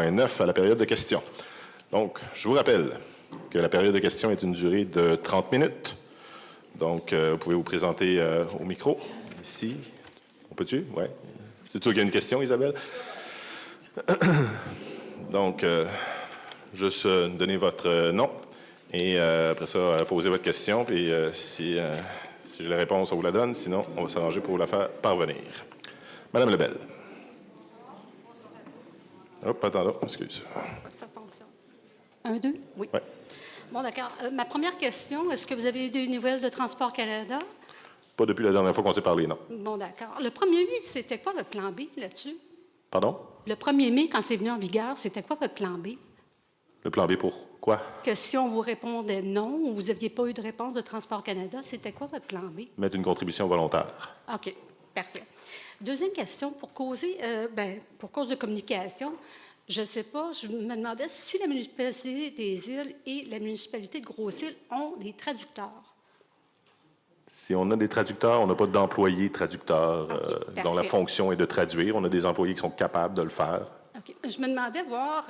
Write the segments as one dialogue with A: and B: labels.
A: point 9 à la période de questions. Donc, je vous rappelle que la période de questions est une durée de 30 minutes. Donc, vous pouvez vous présenter au micro, ici. On peut-tu? Oui. C'est toi qui as une question, Isabelle? Donc, juste donner votre nom et après ça, poser votre question. Puis si j'ai la réponse, on vous la donne. Sinon, on va s'arranger pour vous la faire parvenir. Madame Lebel. Hop, attendons, excuse.
B: Ça fonctionne. 1, 2? Oui.
A: Ouais.
B: Bon, d'accord. Ma première question, est-ce que vous avez eu des nouvelles de Transport Canada?
A: Pas depuis la dernière fois qu'on s'est parlé, non.
B: Bon, d'accord. Le 1er mai, c'était quoi votre plan B là-dessus?
A: Pardon?
B: Le 1er mai, quand c'est venu en vigueur, c'était quoi votre plan B?
A: Le plan B pour quoi?
B: Que si on vous répondait non ou vous n'aviez pas eu de réponse de Transport Canada, c'était quoi votre plan B?
A: Mettre une contribution volontaire.
B: OK, parfait. Deuxième question, pour cause de communication, je ne sais pas, je me demandais si la municipalité des Îles et la municipalité de Gros-Îles ont des traducteurs.
A: Si on a des traducteurs, on n'a pas d'employés traducteurs dont la fonction est de traduire. On a des employés qui sont capables de le faire.
B: OK. Je me demandais voir,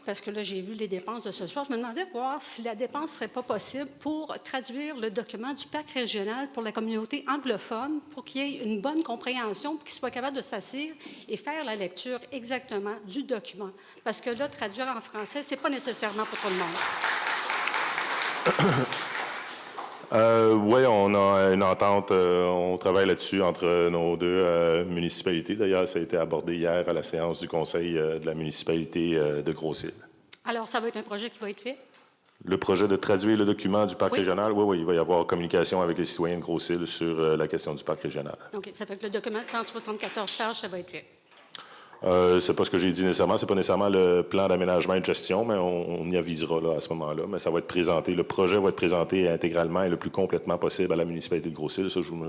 B: parce que là, j'ai vu les dépenses de ce soir, je me demandais voir si la dépense ne serait pas possible pour traduire le document du parc régional pour la communauté anglophone, pour qu'il y ait une bonne compréhension, pour qu'ils soient capables de s'asseoir et faire la lecture exactement du document. Parce que là, traduire en français, ce n'est pas nécessairement pour tout le monde.
A: Oui, on a une entente, on travaille là-dessus entre nos deux municipalités. D'ailleurs, ça a été abordé hier à la séance du conseil de la municipalité de Gros-Îles.
B: Alors, ça va être un projet qui va être fait?
A: Le projet de traduire le document du parc régional, oui, il va y avoir communication avec les citoyens de Gros-Îles sur la question du parc régional.
B: OK, ça fait que le document de 174 pages, ça va être fait.
A: C'est pas ce que j'ai dit nécessairement. C'est pas nécessairement le plan d'aménagement et de gestion, mais on y avisera là, à ce moment-là. Mais ça va être présenté. Le projet va être présenté intégralement et le plus complètement possible à la municipalité de Gros-Îles. Ça, je vous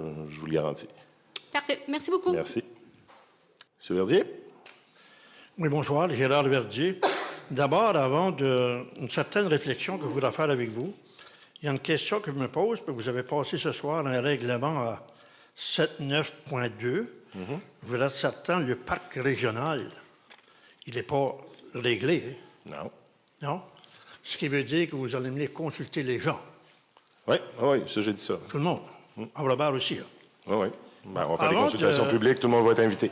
A: le garantis.
B: Parfait. Merci beaucoup.
A: Merci. M. Verdier?
C: Oui, bonsoir. Gérard Verdier. D'abord, avant une certaine réflexion que je voudrais faire avec vous, il y a une question que je me pose, parce que vous avez passé ce soir un règlement à 7.9.2. Vous êtes certain, le parc régional, il n'est pas réglé. Hein?
A: Non.
C: Non? Ce qui veut dire que vous allez venir consulter les gens.
A: Oui, ça, j'ai dit ça.
C: Tout le monde. À Robert aussi. Hein?
A: Oui. Ben, on va faire des consultations publiques, tout le monde va être invité.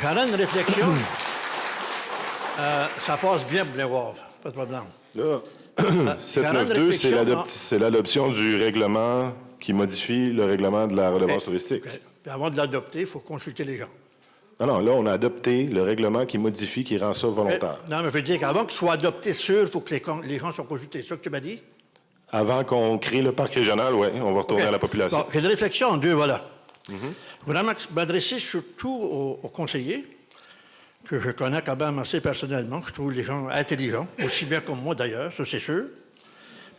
C: J'aurais une réflexion. Ça passe bien pour les voir, pas de problème.
A: Là, 792, c'est l'adoption du règlement qui modifie le règlement de la redevance touristique.
C: Okay. Puis avant de l'adopter, il faut consulter les gens.
A: Non, là, on a adopté le règlement qui modifie, qui rend ça volontaire.
C: Non, mais je veux dire qu'avant qu'il soit adopté sûr, il faut que les gens soient consultés. C'est ça que tu m'as dit?
A: Avant qu'on crée le parc régional, oui, on va retourner à la population.
C: Bon, j'ai une réflexion en deux, voilà. Je voudrais m'adresser surtout aux conseillers, que je connais quand même assez personnellement. Je trouve les gens intelligents, aussi bien comme moi d'ailleurs, ça c'est sûr.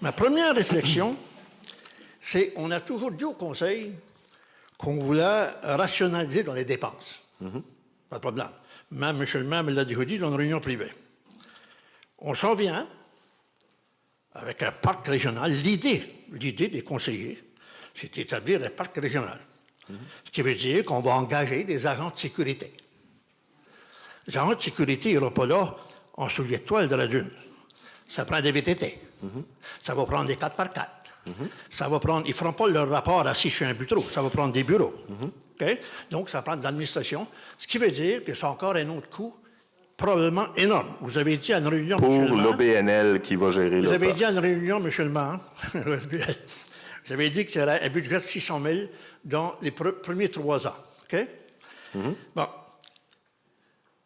C: Ma première réflexion, c'est on a toujours dit au conseil qu'on voulait rationaliser dans les dépenses. Pas de problème. Même M. le maire me l'a déjà dit dans une réunion privée. On s'en vient avec un parc régional. L'idée des conseillers, c'est d'établir un parc régional. Ce qui veut dire qu'on va engager des agents de sécurité. Les agents de sécurité, ils n'iront pas là en souliers de toile de la dune. Ça prend des VTT. Ça va prendre des 4x4. Ça va prendre, ils ne feront pas leur rapport assis sur un bureau. Ça va prendre des bureaux. Okay? Donc, ça prend de l'administration. Ce qui veut dire que c'est encore un autre coût probablement énorme. Vous avez dit à une réunion,
A: pour l'OBNL qui va gérer
C: vous avez dit à une réunion, M. le maire, vous avez dit qu'il y aurait un budget de 600 000 dans les premiers 3 ans. OK? Bon.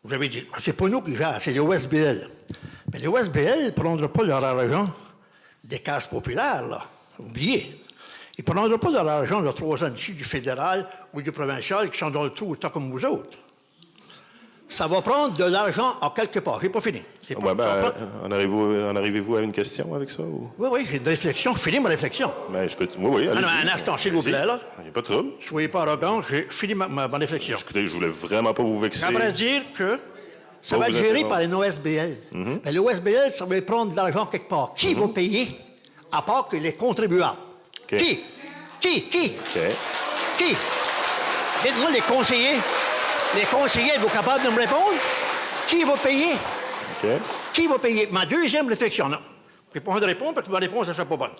C: Vous avez dit, c'est pas nous qui gèrent, c'est les OSBL. Mais les OSBL ne prendront pas leur argent des cases populaires, là. Oubliez. Ils ne prendront pas leur argent de 3 ans ici, du fédéral ou du provincial qui sont dans le trou autant comme vous autres. Ça va prendre de l'argent en quelque part. Je n'ai pas fini.
A: En arrivez-vous à une question avec ça? Ou?
C: Oui, j'ai une réflexion. Je finis ma réflexion.
A: Ben, oui, allez-y.
C: Un instant, s'il vous plaît, là.
A: Il n'y a pas de trouble.
C: Soyez pas arrogant, j'ai fini ma réflexion.
A: Écoutez, je voulais vraiment pas vous vexer.
C: J'aimerais dire que ça va être géré par les OSBL. Mais les OSBL, ça va prendre de l'argent quelque part. Qui va payer, à part que les contribuables?
A: Okay.
C: Qui?
A: Okay.
C: Qui? Dites-moi, les conseillers, êtes-vous capables de me répondre? Qui va payer?
A: OK.
C: Qui va payer? Ma deuxième réflexion, non. Je n'ai pas envie de répondre parce que ma réponse ne sera pas bonne.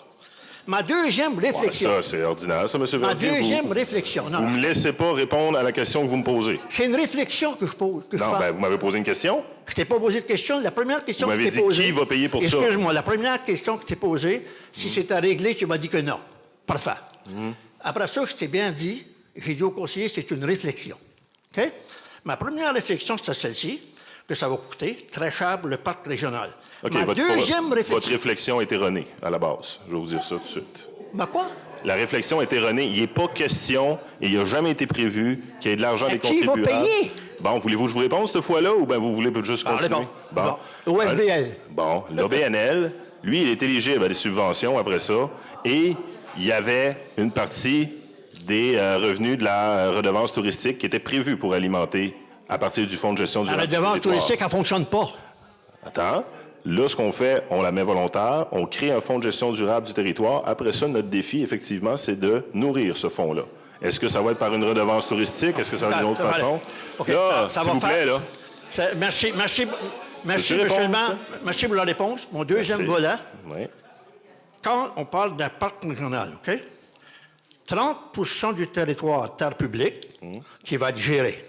C: Ma deuxième réflexion.
A: Ça, c'est ordinaire, ça, M.
C: Ma
A: Verdier.
C: deuxième réflexion.
A: Vous
C: Non,
A: ne me laissez pas répondre à la question que vous me posez.
C: c'est une réflexion que je pose. Que
A: Non,
C: je fais.
A: ben, vous m'avez posé une question.
C: Je t'ai pas posé de question. La première question
A: Vous
C: que je
A: m'avez
C: t'ai
A: dit
C: posée...
A: qui va payer pour ça.
C: Excuse-moi, la première question que je t'ai posée, si c'était réglé, tu m'as dit que non. Parfait. Après ça, je t'ai bien dit, j'ai dit au conseiller, c'est une réflexion. OK? Ma première réflexion, c'était celle-ci, que ça va coûter très cher pour le parc régional.
A: OK,
C: Ma deuxième
A: votre
C: réflexion...
A: réflexion est erronée, à la base. Je vais vous dire ça tout de suite.
C: Ma quoi?
A: La réflexion est erronée. Il n'est pas question, et il n'a jamais été prévu, qu'il y ait de l'argent des
C: Qui va
A: contribuables.
C: payer?
A: Bon, voulez-vous que je vous réponde cette fois-là, ou bien vous voulez juste continuer?
C: Bon. OSBL.
A: Bon, l'OBNL, lui, il est éligible à des subventions après ça, et il y avait une partie des revenus de la redevance touristique qui était prévue pour alimenter à partir du fonds de gestion du
C: La redevance touristique, elle ne fonctionne pas.
A: Attends. Là, ce qu'on fait, on la met volontaire, on crée un fonds de gestion durable du territoire. Après ça, notre défi, effectivement, c'est de nourrir ce fonds-là. Est-ce que ça va être par une redevance touristique? Est-ce que ça va être d'une autre façon?
C: Okay,
A: là,
C: ça
A: s'il
C: va
A: vous plaît, là.
C: Merci,
A: Peux-tu
C: M.
A: répondre,
C: le maire.
A: ça?
C: Merci pour la réponse. Mon deuxième
A: Merci.
C: volet,
A: Oui.
C: quand on parle d'un parc régional, OK? 30 du territoire terre publique qui va être géré.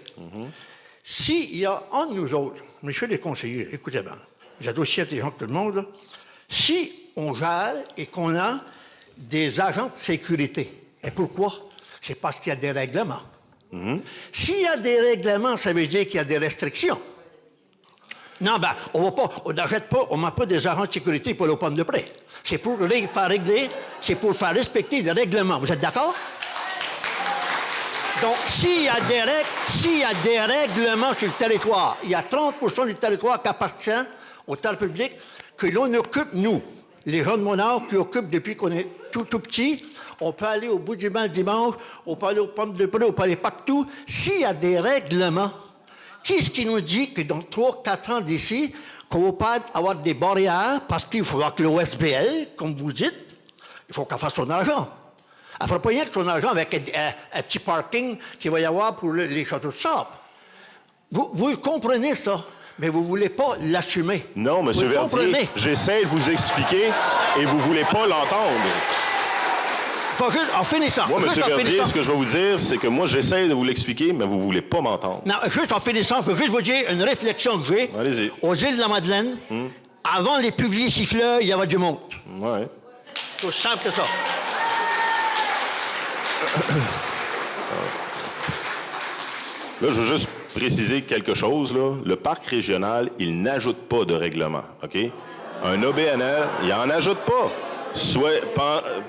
C: S'il y a un de nous autres, messieurs les conseillers, écoutez bien, vous êtes aussi intelligents que tout le monde, là. Si on gère et qu'on a des agents de sécurité, et pourquoi? C'est parce qu'il y a des règlements. S'il y a des règlements, ça veut dire qu'il y a des restrictions. Non, ben, on n'achète pas, on ne met pas des agents de sécurité pour les pommes de près. C'est pour faire régler, c'est pour faire respecter les règlements. Vous êtes d'accord? Donc, s'il y a des règlements sur le territoire, il y a 30 du territoire qui appartient au terre public que l'on occupe, nous, les jeunes monarques qui occupent depuis qu'on est tout petit. On peut aller au bout du banc le dimanche, on peut aller aux pommes de près, on peut aller partout. S'il y a des règlements, qu'est-ce qui nous dit que dans 3-4 ans d'ici, qu'on va pas avoir des barrières parce qu'il faut que l'OSBL, comme vous dites, il faut qu'elle fasse son argent. Elle ne fera pas rien que son argent avec un petit parking qu'il va y avoir pour les châteaux de sable. Vous le comprenez, ça, mais vous ne voulez pas l'assumer.
A: Non, M. Verdier, j'essaie de vous expliquer et vous ne voulez pas l'entendre.
C: Pas juste en finissant.
A: Moi, M. Verdier, ce que je vais vous dire, c'est que moi, j'essaie de vous l'expliquer, mais vous ne voulez pas m'entendre.
C: Non, juste en finissant, je veux juste vous dire une réflexion que j'ai.
A: Allez-y.
C: Aux îles de la Madeleine, avant les puvliers siffleurs, il y avait du monde.
A: Oui.
C: C'est aussi simple que ça.
A: Là, je veux juste préciser quelque chose. Là. Le parc régional, il n'ajoute pas de règlement. OK? Un OBNL, il n'en ajoute pas.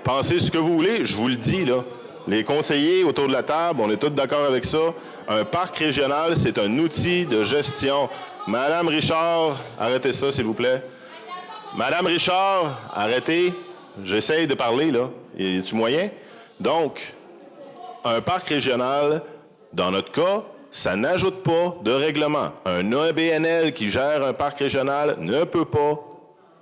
A: Pensez ce que vous voulez, je vous le dis, là. Les conseillers autour de la table, on est tous d'accord avec ça. Un parc régional, c'est un outil de gestion. Madame Richard, arrêtez ça, s'il vous plaît. Madame Richard, arrêtez. J'essaye de parler, là. Y a-t-il moyen? Donc, un parc régional, dans notre cas, ça n'ajoute pas de règlement. Un OBNL qui gère un parc régional ne peut pas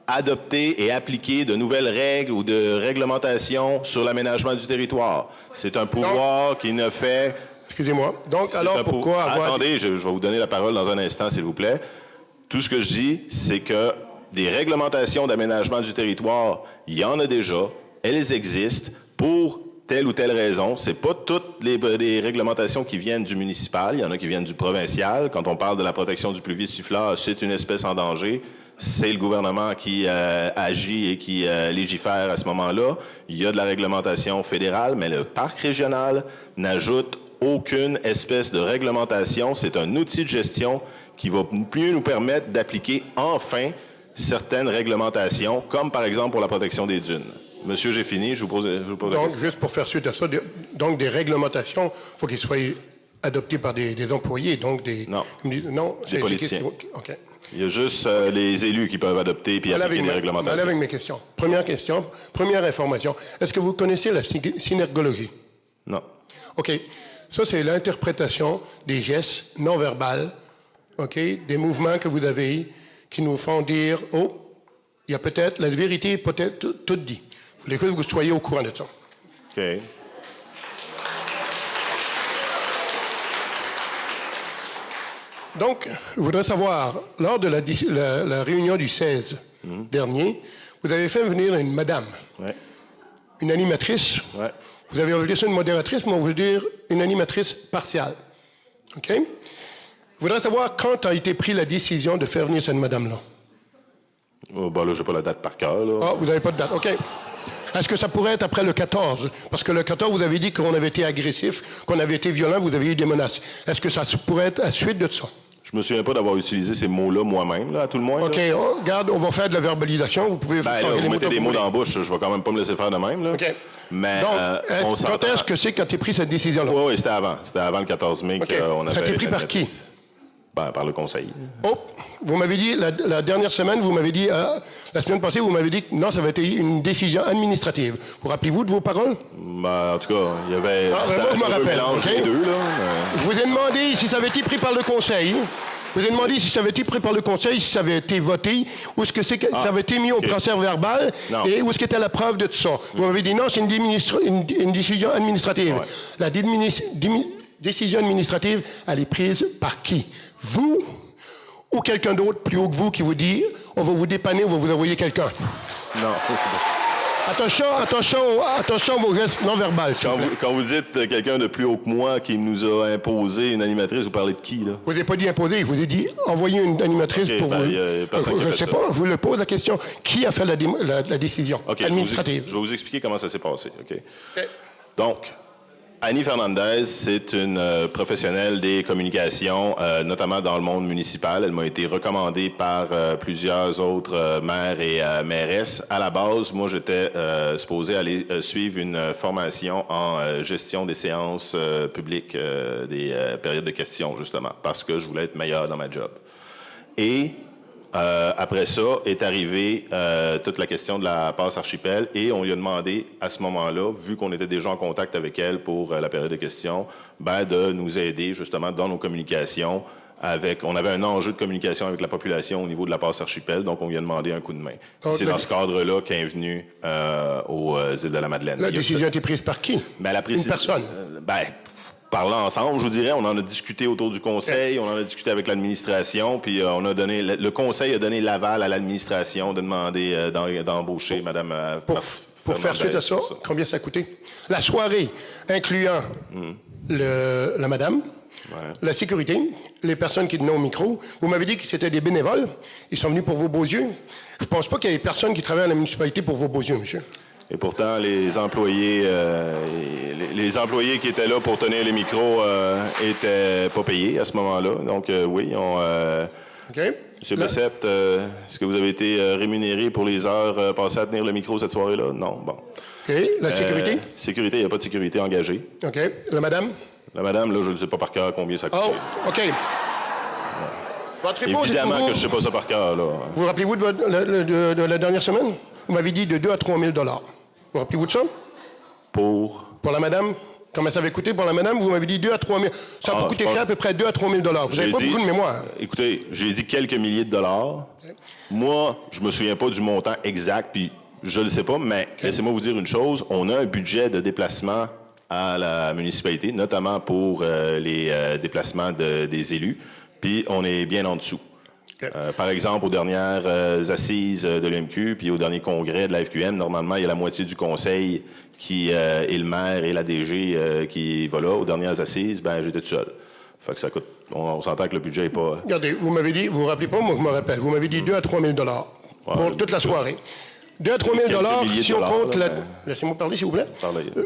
A: adopter et appliquer de nouvelles règles ou de réglementations sur l'aménagement du territoire. C'est un pouvoir qui ne fait...
D: Excusez-moi. Donc, alors, pourquoi avoir...
A: Attendez, je vais vous donner la parole dans un instant, s'il vous plaît. Tout ce que je dis, c'est que des réglementations d'aménagement du territoire, il y en a déjà, elles existent pour telle ou telle raison. C'est pas toutes les réglementations qui viennent du municipal, il y en a qui viennent du provincial. Quand on parle de la protection du pluvier siffleur, c'est une espèce en danger. C'est le gouvernement qui agit et qui légifère à ce moment-là. Il y a de la réglementation fédérale, mais le parc régional n'ajoute aucune espèce de réglementation. C'est un outil de gestion qui va mieux nous permettre d'appliquer enfin certaines réglementations, comme par exemple pour la protection des dunes. Monsieur, j'ai fini. Je vous pose la question.
D: Donc, juste pour faire suite à ça, donc des réglementations, il faut qu'ils soient adoptés par des employés, donc des...
A: Non.
D: Non,
A: des politiciens.
D: OK.
A: Il y a juste les élus qui peuvent adopter puis appliquer des réglementations.
D: Allez avec mes questions. Première information. Est-ce que vous connaissez la synergologie?
A: Non.
D: OK. Ça, c'est l'interprétation des gestes non verbales, OK, des mouvements que vous avez qui nous font dire, oh, il y a peut-être, la vérité est peut-être toute dit. Il voulez que vous soyez au courant de ça.
A: OK.
D: Donc, je voudrais savoir, lors de la réunion du 16 dernier, vous avez fait venir une madame, une animatrice. Vous avez appelé ça une modératrice, mais on veut dire une animatrice partiale. OK? Je voudrais savoir quand a été prise la décision de faire venir cette madame-là.
A: Oh, ben là, je n'ai pas la date par cœur. Là.
D: Ah, vous n'avez pas de date. OK. Est-ce que ça pourrait être après le 14? Parce que le 14, vous avez dit qu'on avait été agressif, qu'on avait été violent, vous avez eu des menaces. Est-ce que ça pourrait être à la suite de ça?
A: Je me souviens pas d'avoir utilisé ces mots-là moi-même, là, à tout le moins.
D: OK. Regarde, on va faire de la verbalisation. Vous pouvez
A: Ben, là, vous mettez des mots dans la bouche, je vais quand même pas me laisser faire de même. Là.
D: OK.
A: Mais,
D: donc,
A: on
D: quand est-ce que c'est quand tu as pris cette décision-là?
A: Oui, c'était avant. C'était avant le 14 mai qu'on avait...
D: Ça a été pris par qui?
A: Ben, par le conseil.
D: Oh, vous m'avez dit, la dernière semaine, vous m'avez dit, la semaine passée, vous m'avez dit que non, ça avait été une décision administrative. Vous rappelez-vous de vos paroles?
A: Ben, en tout cas, il y avait...
D: moi, je me rappelle.
A: Les deux, là.
D: Je vous ai demandé si ça avait été pris par le conseil. Je vous ai demandé si ça avait été pris par le conseil, si ça avait été voté, ou est-ce que ça avait été mis au procès verbal, et où est-ce qu'était la preuve de tout ça. Vous m'avez dit non, c'est une décision administrative.
A: Ouais.
D: La décision administrative, elle est prise par qui? Vous ou quelqu'un d'autre plus haut que vous qui vous dit on va vous dépanner, on va vous envoyer quelqu'un?
A: Non, c'est pas...
D: Attention à vos gestes non verbales.
A: Quand vous dites quelqu'un de plus haut que moi qui nous a imposé une animatrice, vous parlez de qui, là?
D: Vous n'avez pas dit imposer, vous avez dit envoyer une animatrice pour vous. Je ne sais pas, je vous le pose la question. Qui a fait la décision administrative?
A: Je vais vous expliquer comment ça s'est passé. Okay? Donc, Annie Fernandez, c'est une professionnelle des communications, notamment dans le monde municipal. Elle m'a été recommandée par plusieurs autres maires et mairesses. À la base, moi, j'étais supposé aller suivre une formation en gestion des séances publiques, des périodes de questions, justement, parce que je voulais être meilleur dans ma job. Et après ça est arrivée toute la question de la passe archipel et on lui a demandé à ce moment-là, vu qu'on était déjà en contact avec elle pour la période de questions, de nous aider justement dans nos communications. On avait un enjeu de communication avec la population au niveau de la passe archipel, donc on lui a demandé un coup de main. C'est dans ce cadre-là qu'elle est venue aux îles de la Madeleine.
D: La décision a été prise par qui? Une personne?
A: Parlant ensemble, je vous dirais, on en a discuté autour du conseil, on en a discuté avec l'administration, puis le conseil a donné l'aval à l'administration de demander d'embaucher Mme
D: Pour faire suite à ça, combien ça a coûté? La soirée, incluant la madame, la sécurité, les personnes qui tenaient au micro. Vous m'avez dit que c'était des bénévoles. Ils sont venus pour vos beaux yeux. Je ne pense pas qu'il y ait personne qui travaille à la municipalité pour vos beaux yeux, monsieur.
A: Et pourtant, les employés qui étaient là pour tenir les micros étaient pas payés à ce moment-là. Donc, oui, Monsieur Bessette, est-ce que vous avez été rémunéré pour les heures passées à tenir le micro cette soirée-là? Non, bon.
D: OK. La sécurité?
A: Sécurité, il n'y a pas de sécurité engagée.
D: OK. La madame?
A: La madame, là, je ne sais pas par cœur combien ça coûte.
D: Oh, OK. Votre réponse
A: évidemment que je ne sais pas ça par cœur, là.
D: Vous rappelez-vous de la dernière semaine? Vous m'avez dit de 2 à 3 000 $. Vous rappelez-vous de ça? Pour la madame? Comment ça avait coûté pour la madame? Vous m'avez dit 2 à 3 000. Ça a coûté à peu près 2 à 3 000 $. Vous n'avez pas beaucoup de mémoire.
A: Écoutez, j'ai dit quelques milliers de dollars. Okay. Moi, je me souviens pas du montant exact, puis je le sais pas, mais laissez-moi vous dire une chose. On a un budget de déplacement à la municipalité, notamment pour les déplacements des élus, puis on est bien en dessous. Okay. Par exemple, aux dernières assises de l'UMQ, puis au dernier congrès de la FQM, normalement, il y a la moitié du conseil qui est le maire et la DG qui va là. Aux dernières assises, j'étais tout seul. Fait que ça coûte. On s'entend que le budget n'est pas...
D: Regardez, vous m'avez dit, vous vous rappelez pas, moi je me rappelle, vous m'avez dit 2 à 3 000 $ pour toute la soirée. 2 à 3 000 $, si on compte... Laissez-moi parler, s'il vous plaît.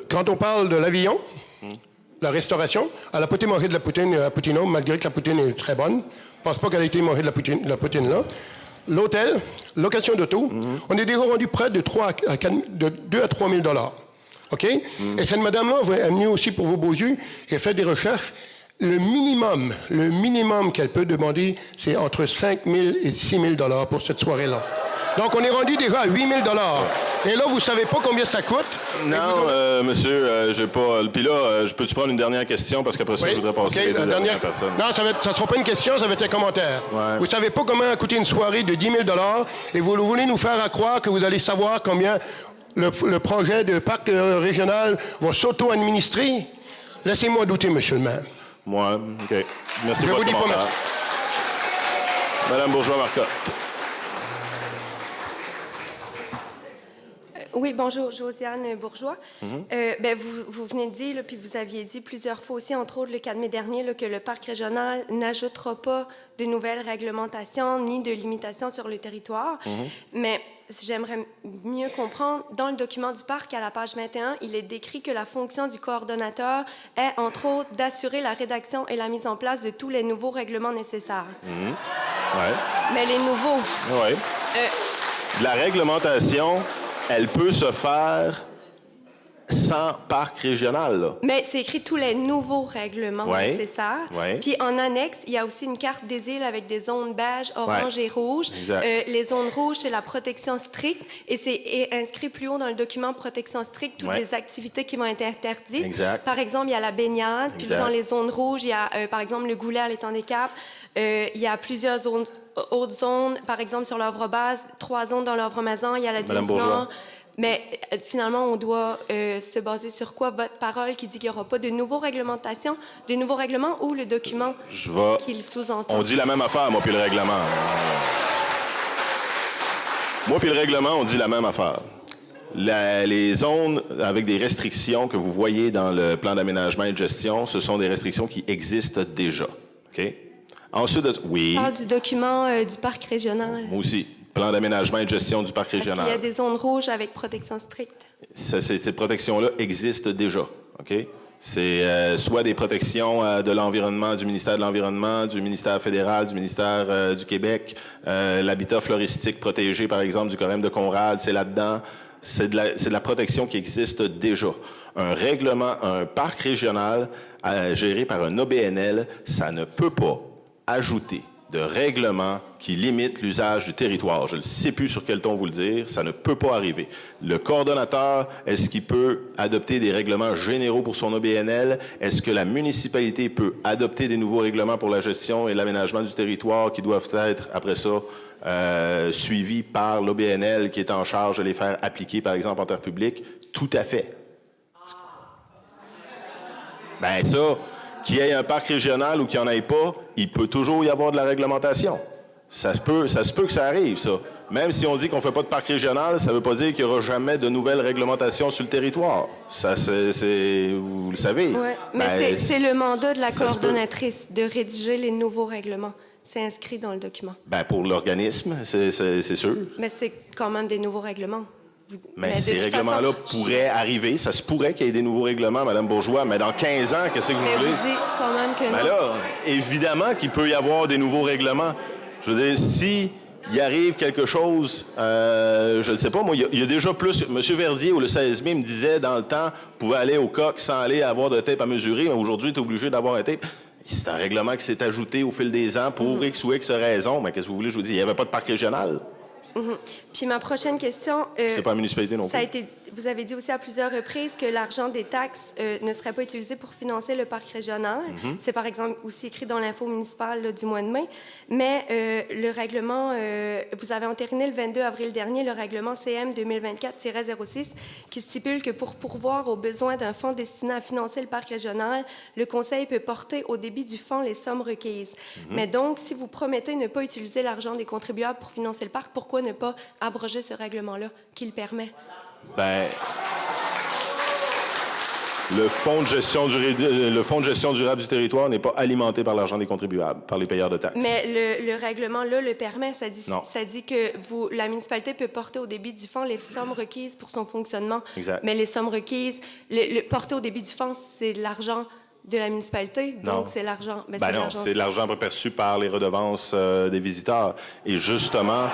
D: Quand on parle de l'avion, la restauration, elle n'a pas été mangée de la poutine à Poutino, malgré que la poutine est très bonne. Je ne pense pas qu'elle a été mangée de la poutine là. L'hôtel, location d'auto, on est déjà rendu près de 2 à 3 000 $. OK? Et cette madame-là est venue aussi pour vos beaux yeux et fait des recherches. Le minimum qu'elle peut demander, c'est entre 5 000 et 6 000 $ pour cette soirée-là. Donc, on est rendu déjà à 8 000 $. Et là, vous ne savez pas combien ça coûte?
A: Non, monsieur, j'ai pas... Puis là, je peux-tu prendre une dernière question? Parce qu'après ça, je voudrais passer
D: la dernière personne. Non, ça ne sera pas une question, ça va être un commentaire. Ouais. Vous ne savez pas comment a coûté une soirée de 10 000 $ et vous voulez nous faire croire que vous allez savoir combien le projet de parc régional va s'auto-administrer? Laissez-moi douter, monsieur le maire.
A: Moi, OK. Merci
D: pour votre commentaire.
A: Madame Bourgeois-Marcotte.
E: Oui, bonjour, Josiane Bourgeois. Vous venez de dire, là, puis vous aviez dit plusieurs fois aussi, entre autres le 4 mai dernier, là, que le parc régional n'ajoutera pas de nouvelles réglementations ni de limitations sur le territoire. Mais j'aimerais mieux comprendre, dans le document du parc, à la page 21, il est décrit que la fonction du coordonnateur est, entre autres, d'assurer la rédaction et la mise en place de tous les nouveaux règlements nécessaires.
A: Ouais.
E: Mais les nouveaux...
A: Ouais. La réglementation, elle peut se faire sans parc régional, là.
E: Mais c'est écrit tous les nouveaux règlements nécessaires.
A: Ouais.
E: Puis en annexe, il y a aussi une carte des îles avec des zones beige, orange et rouge. Les zones rouges, c'est la protection stricte. Et c'est inscrit plus haut dans le document protection stricte toutes les activités qui vont être interdites.
A: Exact.
E: Par exemple, il y a la baignade. Puis dans les zones rouges, il y a, par exemple, le goulet à l'étang des Caps. Il y a plusieurs autres zones. Par exemple, sur l'œuvre base, 3 zones dans l'œuvre Mazan. Il y a la
A: Madame Bourgeois.
E: Mais finalement, on doit se baser sur quoi? Votre parole qui dit qu'il n'y aura pas de nouveaux réglementations, de nouveaux règlements ou le document qu'il sous-entend?
A: On dit la même affaire, moi puis le règlement. Moi puis le règlement, on dit la même affaire. Les zones avec des restrictions que vous voyez dans le plan d'aménagement et de gestion, ce sont des restrictions qui existent déjà. OK? Ensuite, oui.
E: Je parle du document du parc régional.
A: Moi aussi. Plan d'aménagement et de gestion du parc régional.
E: Il y a des zones rouges avec protection stricte.
A: Ces protections-là existent déjà. OK? C'est soit des protections de l'environnement, du ministère de l'Environnement, du ministère fédéral, du ministère du Québec, l'habitat floristique protégé, par exemple, du Corem de Conrad, c'est là-dedans. C'est de la protection qui existe déjà. Un règlement, un parc régional géré par un OBNL, ça ne peut pas ajouter de règlements qui limitent l'usage du territoire. Je ne sais plus sur quel ton vous le dire, ça ne peut pas arriver. Le coordonnateur, est-ce qu'il peut adopter des règlements généraux pour son OBNL? Est-ce que la municipalité peut adopter des nouveaux règlements pour la gestion et l'aménagement du territoire qui doivent être, après ça, suivis par l'OBNL qui est en charge de les faire appliquer, par exemple, en terre publique? Tout à fait. Ben ça... Qu'il y ait un parc régional ou qu'il n'y en ait pas, il peut toujours y avoir de la réglementation. Ça se peut que ça arrive, ça. Même si on dit qu'on ne fait pas de parc régional, ça ne veut pas dire qu'il n'y aura jamais de nouvelles réglementations sur le territoire. Ça, vous le savez.
E: Oui, mais c'est le mandat de la coordonnatrice de rédiger les nouveaux règlements. C'est inscrit dans le document. Ben,
A: pour l'organisme, c'est sûr.
E: Mais c'est quand même des nouveaux règlements.
A: Mais ces règlements-là pourraient arriver. Ça se pourrait qu'il y ait des nouveaux règlements, Mme Bourgeois, mais dans 15 ans, qu'est-ce que vous voulez?
E: Vous dites quand même que non.
A: Ben là, évidemment qu'il peut y avoir des nouveaux règlements. Je veux dire, si il arrive quelque chose, je ne sais pas, moi, il y a déjà plus... M. Verdier, ou le 16 mai, me disait, dans le temps, vous pouvez aller au coq sans aller avoir de tape à mesurer, mais aujourd'hui, tu es obligé d'avoir un tape. C'est un règlement qui s'est ajouté au fil des ans pour X ou X raisons. Mais qu'est-ce que vous voulez, je vous dis? Il n'y avait pas de parc régional.
E: Puis ma prochaine question...
A: c'est pas la municipalité non plus.
E: Vous avez dit aussi à plusieurs reprises que l'argent des taxes ne serait pas utilisé pour financer le parc régional. C'est par exemple aussi écrit dans l'info municipale là, du mois de mai. Mais le règlement, vous avez entériné le 22 avril dernier le règlement CM 2024-06 qui stipule que pour pourvoir aux besoins d'un fonds destiné à financer le parc régional, le Conseil peut porter au débit du fonds les sommes requises. Mais donc, si vous promettez ne pas utiliser l'argent des contribuables pour financer le parc, pourquoi ne pas abroger ce règlement-là qui le permet?
A: Ben, le fonds de gestion durable du territoire n'est pas alimenté par l'argent des contribuables, par les payeurs de taxes.
E: Mais le règlement, là, le permet. Ça dit que la municipalité peut porter au débit du fonds les sommes requises pour son fonctionnement.
A: Exact.
E: Mais les sommes requises, porter au débit du fonds, c'est de l'argent de la municipalité, donc c'est l'argent...
A: c'est de l'argent perçu par les redevances des visiteurs. Et justement,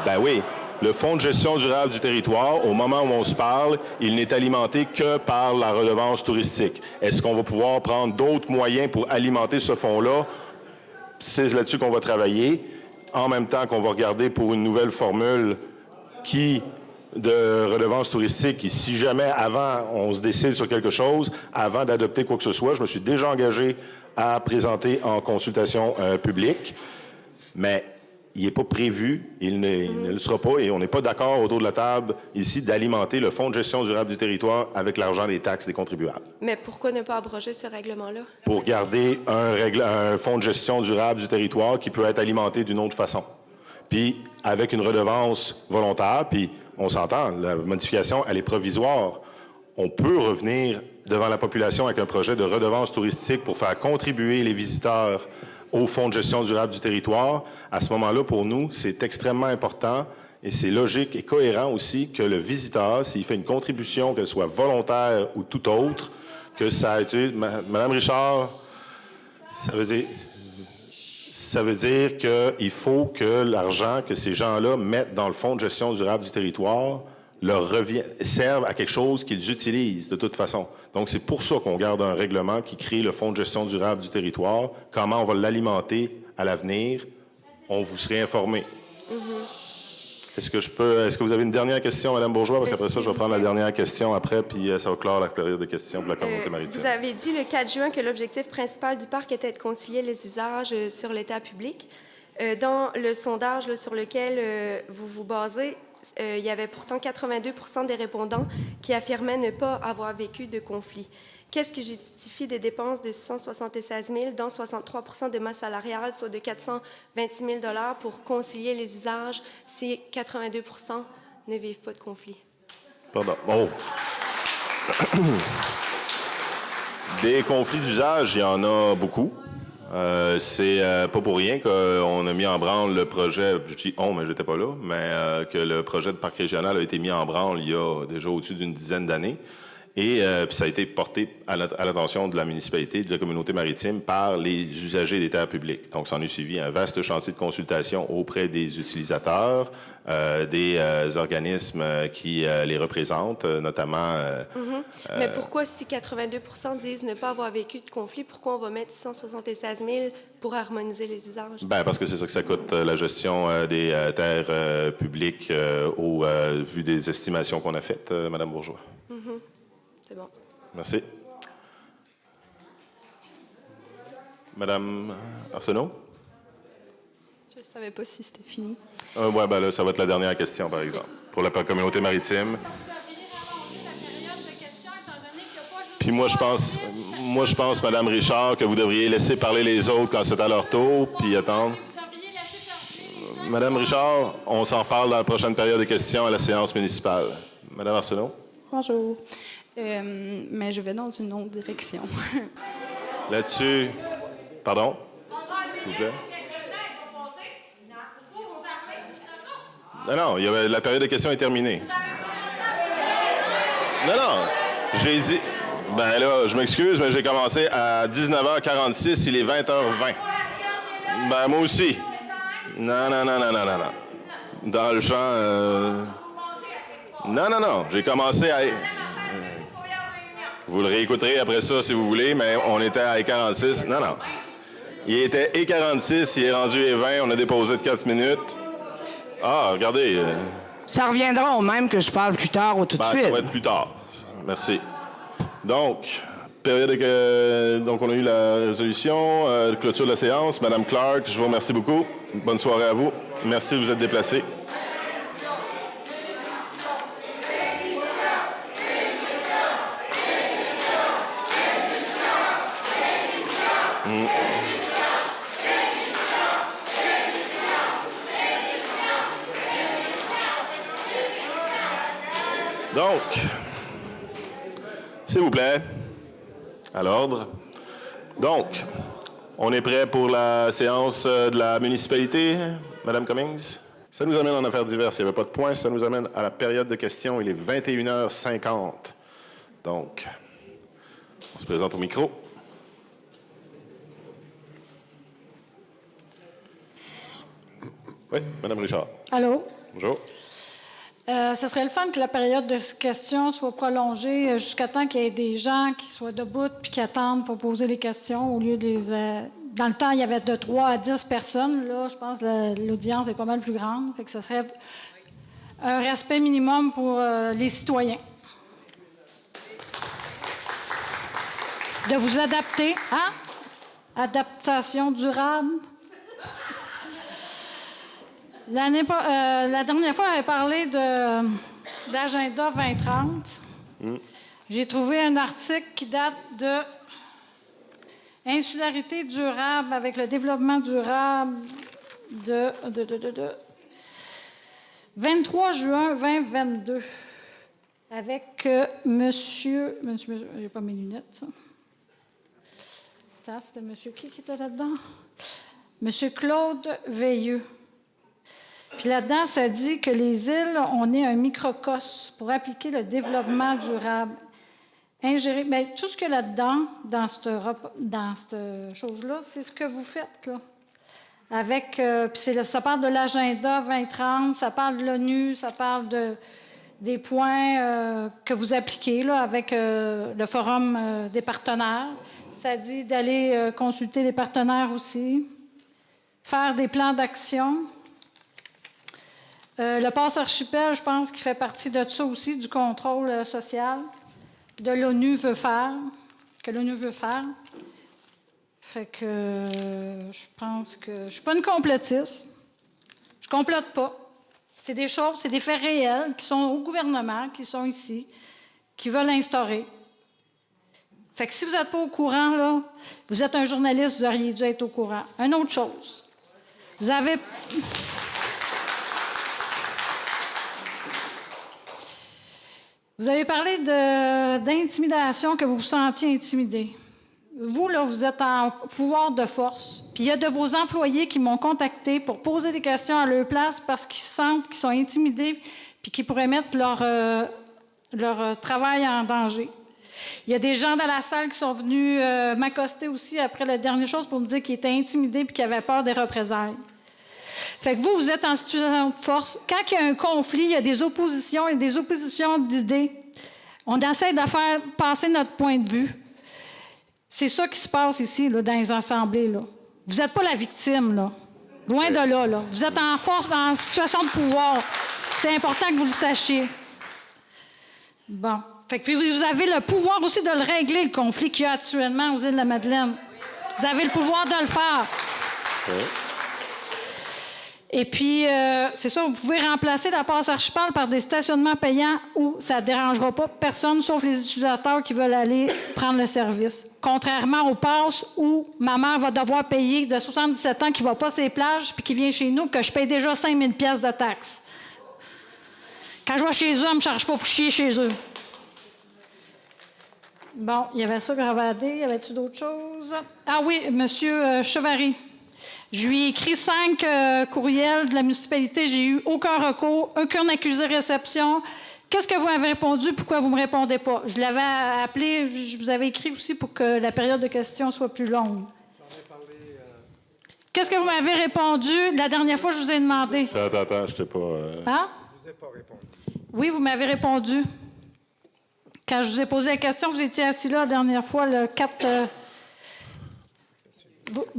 A: ben oui, le Fonds de gestion durable du territoire, au moment où on se parle, il n'est alimenté que par la redevance touristique. Est-ce qu'on va pouvoir prendre d'autres moyens pour alimenter ce fonds-là? C'est là-dessus qu'on va travailler, en même temps qu'on va regarder pour une nouvelle formule de redevance touristique, et si jamais, avant, on se décide sur quelque chose, avant d'adopter quoi que ce soit, je me suis déjà engagé à présenter en consultation publique, mais n'est pas prévu, il ne le sera pas, et on n'est pas d'accord autour de la table ici d'alimenter le Fonds de gestion durable du territoire avec l'argent des taxes des contribuables.
E: Mais pourquoi ne pas abroger ce règlement-là?
A: Pour garder un fonds de gestion durable du territoire qui peut être alimenté d'une autre façon. Puis, avec une redevance volontaire, puis on s'entend, la modification, elle est provisoire. On peut revenir devant la population avec un projet de redevance touristique pour faire contribuer les visiteurs au Fonds de gestion durable du territoire. À ce moment-là, pour nous, c'est extrêmement important et c'est logique et cohérent aussi que le visiteur, s'il fait une contribution, qu'elle soit volontaire ou tout autre, que ça utilise... Madame Richard, ça veut dire qu'il faut que l'argent que ces gens-là mettent dans le Fonds de gestion durable du territoire serve à quelque chose qu'ils utilisent de toute façon. Donc, c'est pour ça qu'on garde un règlement qui crée le Fonds de gestion durable du territoire. Comment on va l'alimenter à l'avenir, on vous serait informé. Est-ce que vous avez une dernière question, Mme Bourgeois? Parce qu'après ça, je vais prendre la dernière question après, puis ça va clore la période de questions pour la communauté maritime.
E: Vous avez dit le 4 juin que l'objectif principal du parc était de concilier les usages sur l'état public. Dans le sondage sur lequel vous vous basez, il y avait pourtant 82 % des répondants qui affirmaient ne pas avoir vécu de conflit. Qu'est-ce qui justifie des dépenses de 676 000, dont 63 % de masse salariale, soit de 426 000 $ pour concilier les usages si 82 % ne vivent pas de conflit?
A: Pardon. Oh. Des conflits d'usage, il y en a beaucoup. C'est pas pour rien qu'on a mis en branle le projet, je dis on, mais j'étais pas là, mais que le projet de parc régional a été mis en branle il y a déjà au-dessus d'une dizaine d'années. Et puis ça a été porté à l'attention de la municipalité, de la communauté maritime par les usagers des terres publiques. Donc, s'en est suivi un vaste chantier de consultation auprès des utilisateurs, des organismes qui les représentent, notamment...
E: Mais pourquoi, si 82 % disent ne pas avoir vécu de conflit, pourquoi on va mettre 676 000 pour harmoniser les usages?
A: Bien, parce que c'est ça que ça coûte, la gestion des terres publiques au vu des estimations qu'on a faites, Mme Bourgeois.
E: C'est bon.
A: Merci. Madame Arsenault?
F: Je ne savais pas si c'était fini.
A: Oui, ben là, ça va être la dernière question, par exemple, pour la communauté maritime. Puis moi, je pense, Madame Richard, que vous devriez laisser parler les autres quand c'est à leur tour, puis attendre. Madame Richard, on s'en reparle dans la prochaine période de questions à la séance municipale. Madame Arsenault?
F: Bonjour. Mais je vais dans une autre direction.
A: Là-dessus, pardon? S'il vous plaît. Non, la période de questions est terminée. Non, j'ai dit... Ben là, je m'excuse, mais j'ai commencé à 19h46, il est 20h20. Ben moi aussi. Non. Dans le champ... Non, j'ai commencé à... Vous le réécouterez après ça si vous voulez, mais on était à 46. Non. Il était 46, il est rendu 20, on a déposé de 4 minutes. Ah, regardez.
G: Ça reviendra au même que je parle plus tard ou tout de suite.
A: Ça va être plus tard. Merci. Donc, donc on a eu la résolution, clôture de la séance. Madame Clark, je vous remercie beaucoup. Bonne soirée à vous. Merci de vous être déplacée. Donc, s'il vous plaît, à l'ordre. Donc, on est prêt pour la séance de la municipalité, Madame Cummings? Ça nous amène en affaires diverses. Il n'y avait pas de point. Ça nous amène à la période de questions. Il est 21h50. Donc, on se présente au micro. Oui, Madame Richard.
H: Allô?
A: Bonjour.
H: Ce serait le fun que la période de questions soit prolongée jusqu'à temps qu'il y ait des gens qui soient debout puis qui attendent pour poser les questions au lieu de les... Dans le temps, il y avait de 3 à 10 personnes. Là, je pense que l'audience est pas mal plus grande. Fait que ce serait un respect minimum pour les citoyens. De vous adapter. Hein? Adaptation durable. La dernière fois, on avait parlé d'Agenda 2030. J'ai trouvé un article qui date de Insularité durable avec le développement durable de 23 juin 2022 avec monsieur, j'ai pas mes lunettes, ça. C'était monsieur qui était là-dedans? Monsieur Claude Veilleux. Puis là-dedans, ça dit que les îles, on est un microcosme pour appliquer le développement durable. Ingérer, bien, tout ce qu'il y a là-dedans, dans cette chose-là, c'est ce que vous faites, là. Avec, puis ça parle de l'agenda 2030, ça parle de l'ONU, ça parle des points que vous appliquez, là, avec le forum des partenaires. Ça dit d'aller consulter les partenaires aussi, faire des plans d'action. Le passe archipel, je pense qu'il fait partie de ça aussi, du contrôle social de l'ONU que l'ONU veut faire. Fait que je pense que je ne suis pas une complotiste. Je ne complote pas. C'est des choses, c'est des faits réels qui sont au gouvernement, qui sont ici, qui veulent instaurer. Fait que si vous n'êtes pas au courant, là, vous êtes un journaliste, vous auriez dû être au courant. Une autre chose. Vous avez parlé d'intimidation, que vous vous sentiez intimidé. Vous, là, vous êtes en pouvoir de force. Puis il y a de vos employés qui m'ont contacté pour poser des questions à leur place parce qu'ils sentent qu'ils sont intimidés puis qu'ils pourraient mettre leur travail en danger. Il y a des gens dans la salle qui sont venus m'accoster aussi après la dernière chose pour me dire qu'ils étaient intimidés puis qu'ils avaient peur des représailles. Fait que vous êtes en situation de force. Quand il y a un conflit, il y a des oppositions et des oppositions d'idées. On essaie de faire passer notre point de vue. C'est ça qui se passe ici, là, dans les assemblées. Là. Vous n'êtes pas la victime, là. Loin de là, là. Vous êtes en force, en situation de pouvoir. C'est important que vous le sachiez. Bon. Fait que puis vous avez le pouvoir aussi de le régler, le conflit qu'il y a actuellement aux îles de la Madeleine. Vous avez le pouvoir de le faire. Oui. Et puis, c'est ça, vous pouvez remplacer la passe archipel par des stationnements payants où ça ne dérangera pas personne, sauf les utilisateurs qui veulent aller prendre le service. Contrairement aux passes où ma mère va devoir payer de 77 ans, qui ne va pas ses plages, puis qui vient chez nous, que je paye déjà 5 000 $ de taxes. Quand je vais chez eux, on ne me charge pas pour chier chez eux. Bon, il y avait ça gravadé. Y avait-tu d'autres choses? Ah oui, M. Chevary. Je lui ai écrit 5 courriels de la municipalité. J'ai eu aucun recours, aucun accusé-réception. Qu'est-ce que vous m'avez répondu? Pourquoi vous ne me répondez pas? Je l'avais appelé, je vous avais écrit aussi pour que la période de questions soit plus longue. Qu'est-ce que vous m'avez répondu la dernière fois que je vous ai demandé?
A: Attends, je t'ai pas...
H: Hein?
I: Je vous ai pas répondu.
H: Oui, vous m'avez répondu. Quand je vous ai posé la question, vous étiez assis là la dernière fois, le 4...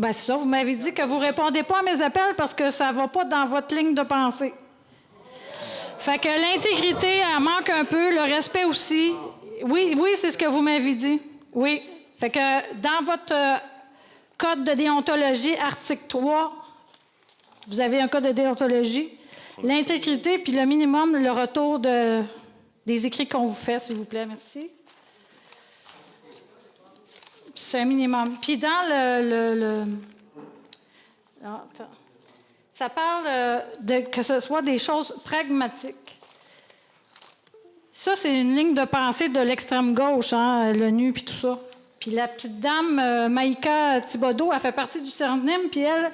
H: c'est ça, vous m'avez dit que vous ne répondez pas à mes appels parce que ça ne va pas dans votre ligne de pensée. Fait que l'intégrité, elle manque un peu, le respect aussi. Oui, c'est ce que vous m'avez dit. Oui. Fait que dans votre code de déontologie, article 3, vous avez un code de déontologie. L'intégrité, puis le minimum, le retour des écrits qu'on vous fait, s'il vous plaît. Merci. C'est un minimum. Puis dans ça parle que ce soit des choses pragmatiques. Ça, c'est une ligne de pensée de l'extrême gauche, hein, l'ONU, puis tout ça. Puis la petite dame, Maïka Thibodeau, elle fait partie du CERNIM, puis elle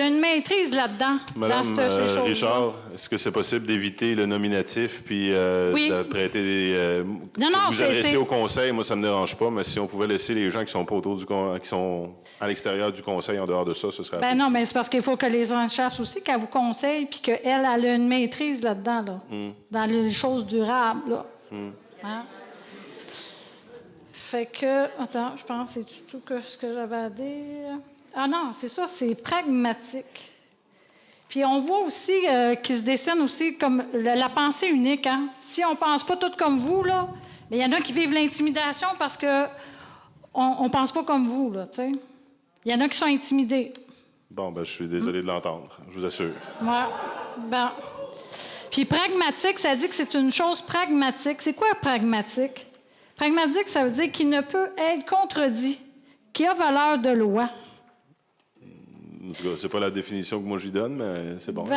H: a une maîtrise là-dedans.
A: Madame
H: ces choses-là.
A: Richard, est-ce que c'est possible d'éviter le nominatif puis de prêter des... vous adresser au conseil, moi, ça ne me dérange pas, mais si on pouvait laisser les gens qui sont pas autour qui sont à l'extérieur du conseil, en dehors de ça, ce serait...
H: Non, mais c'est parce qu'il faut que les gens sachent aussi qu'elle vous conseille puis qu'elle a une maîtrise là-dedans, là, dans les choses durables. Là. Hein? Fait que, attends, je pense que c'est tout ce que j'avais à dire. Ah non, c'est ça, c'est pragmatique. Puis on voit aussi qu'il se dessine aussi comme la pensée unique. Hein? Si on ne pense pas tout comme vous, là, mais il y en a qui vivent l'intimidation parce que on ne pense pas comme vous, là, tu sais. Il y en a qui sont intimidés.
A: Bon, je suis désolé de l'entendre, je vous assure.
H: Ouais. Bon. Puis pragmatique, ça dit que c'est une chose pragmatique. C'est quoi pragmatique? Pragmatique, ça veut dire qu'il ne peut être contredit, qui a valeur de loi.
A: En tout cas, c'est pas la définition que moi j'y donne, mais c'est bon.
H: Ben,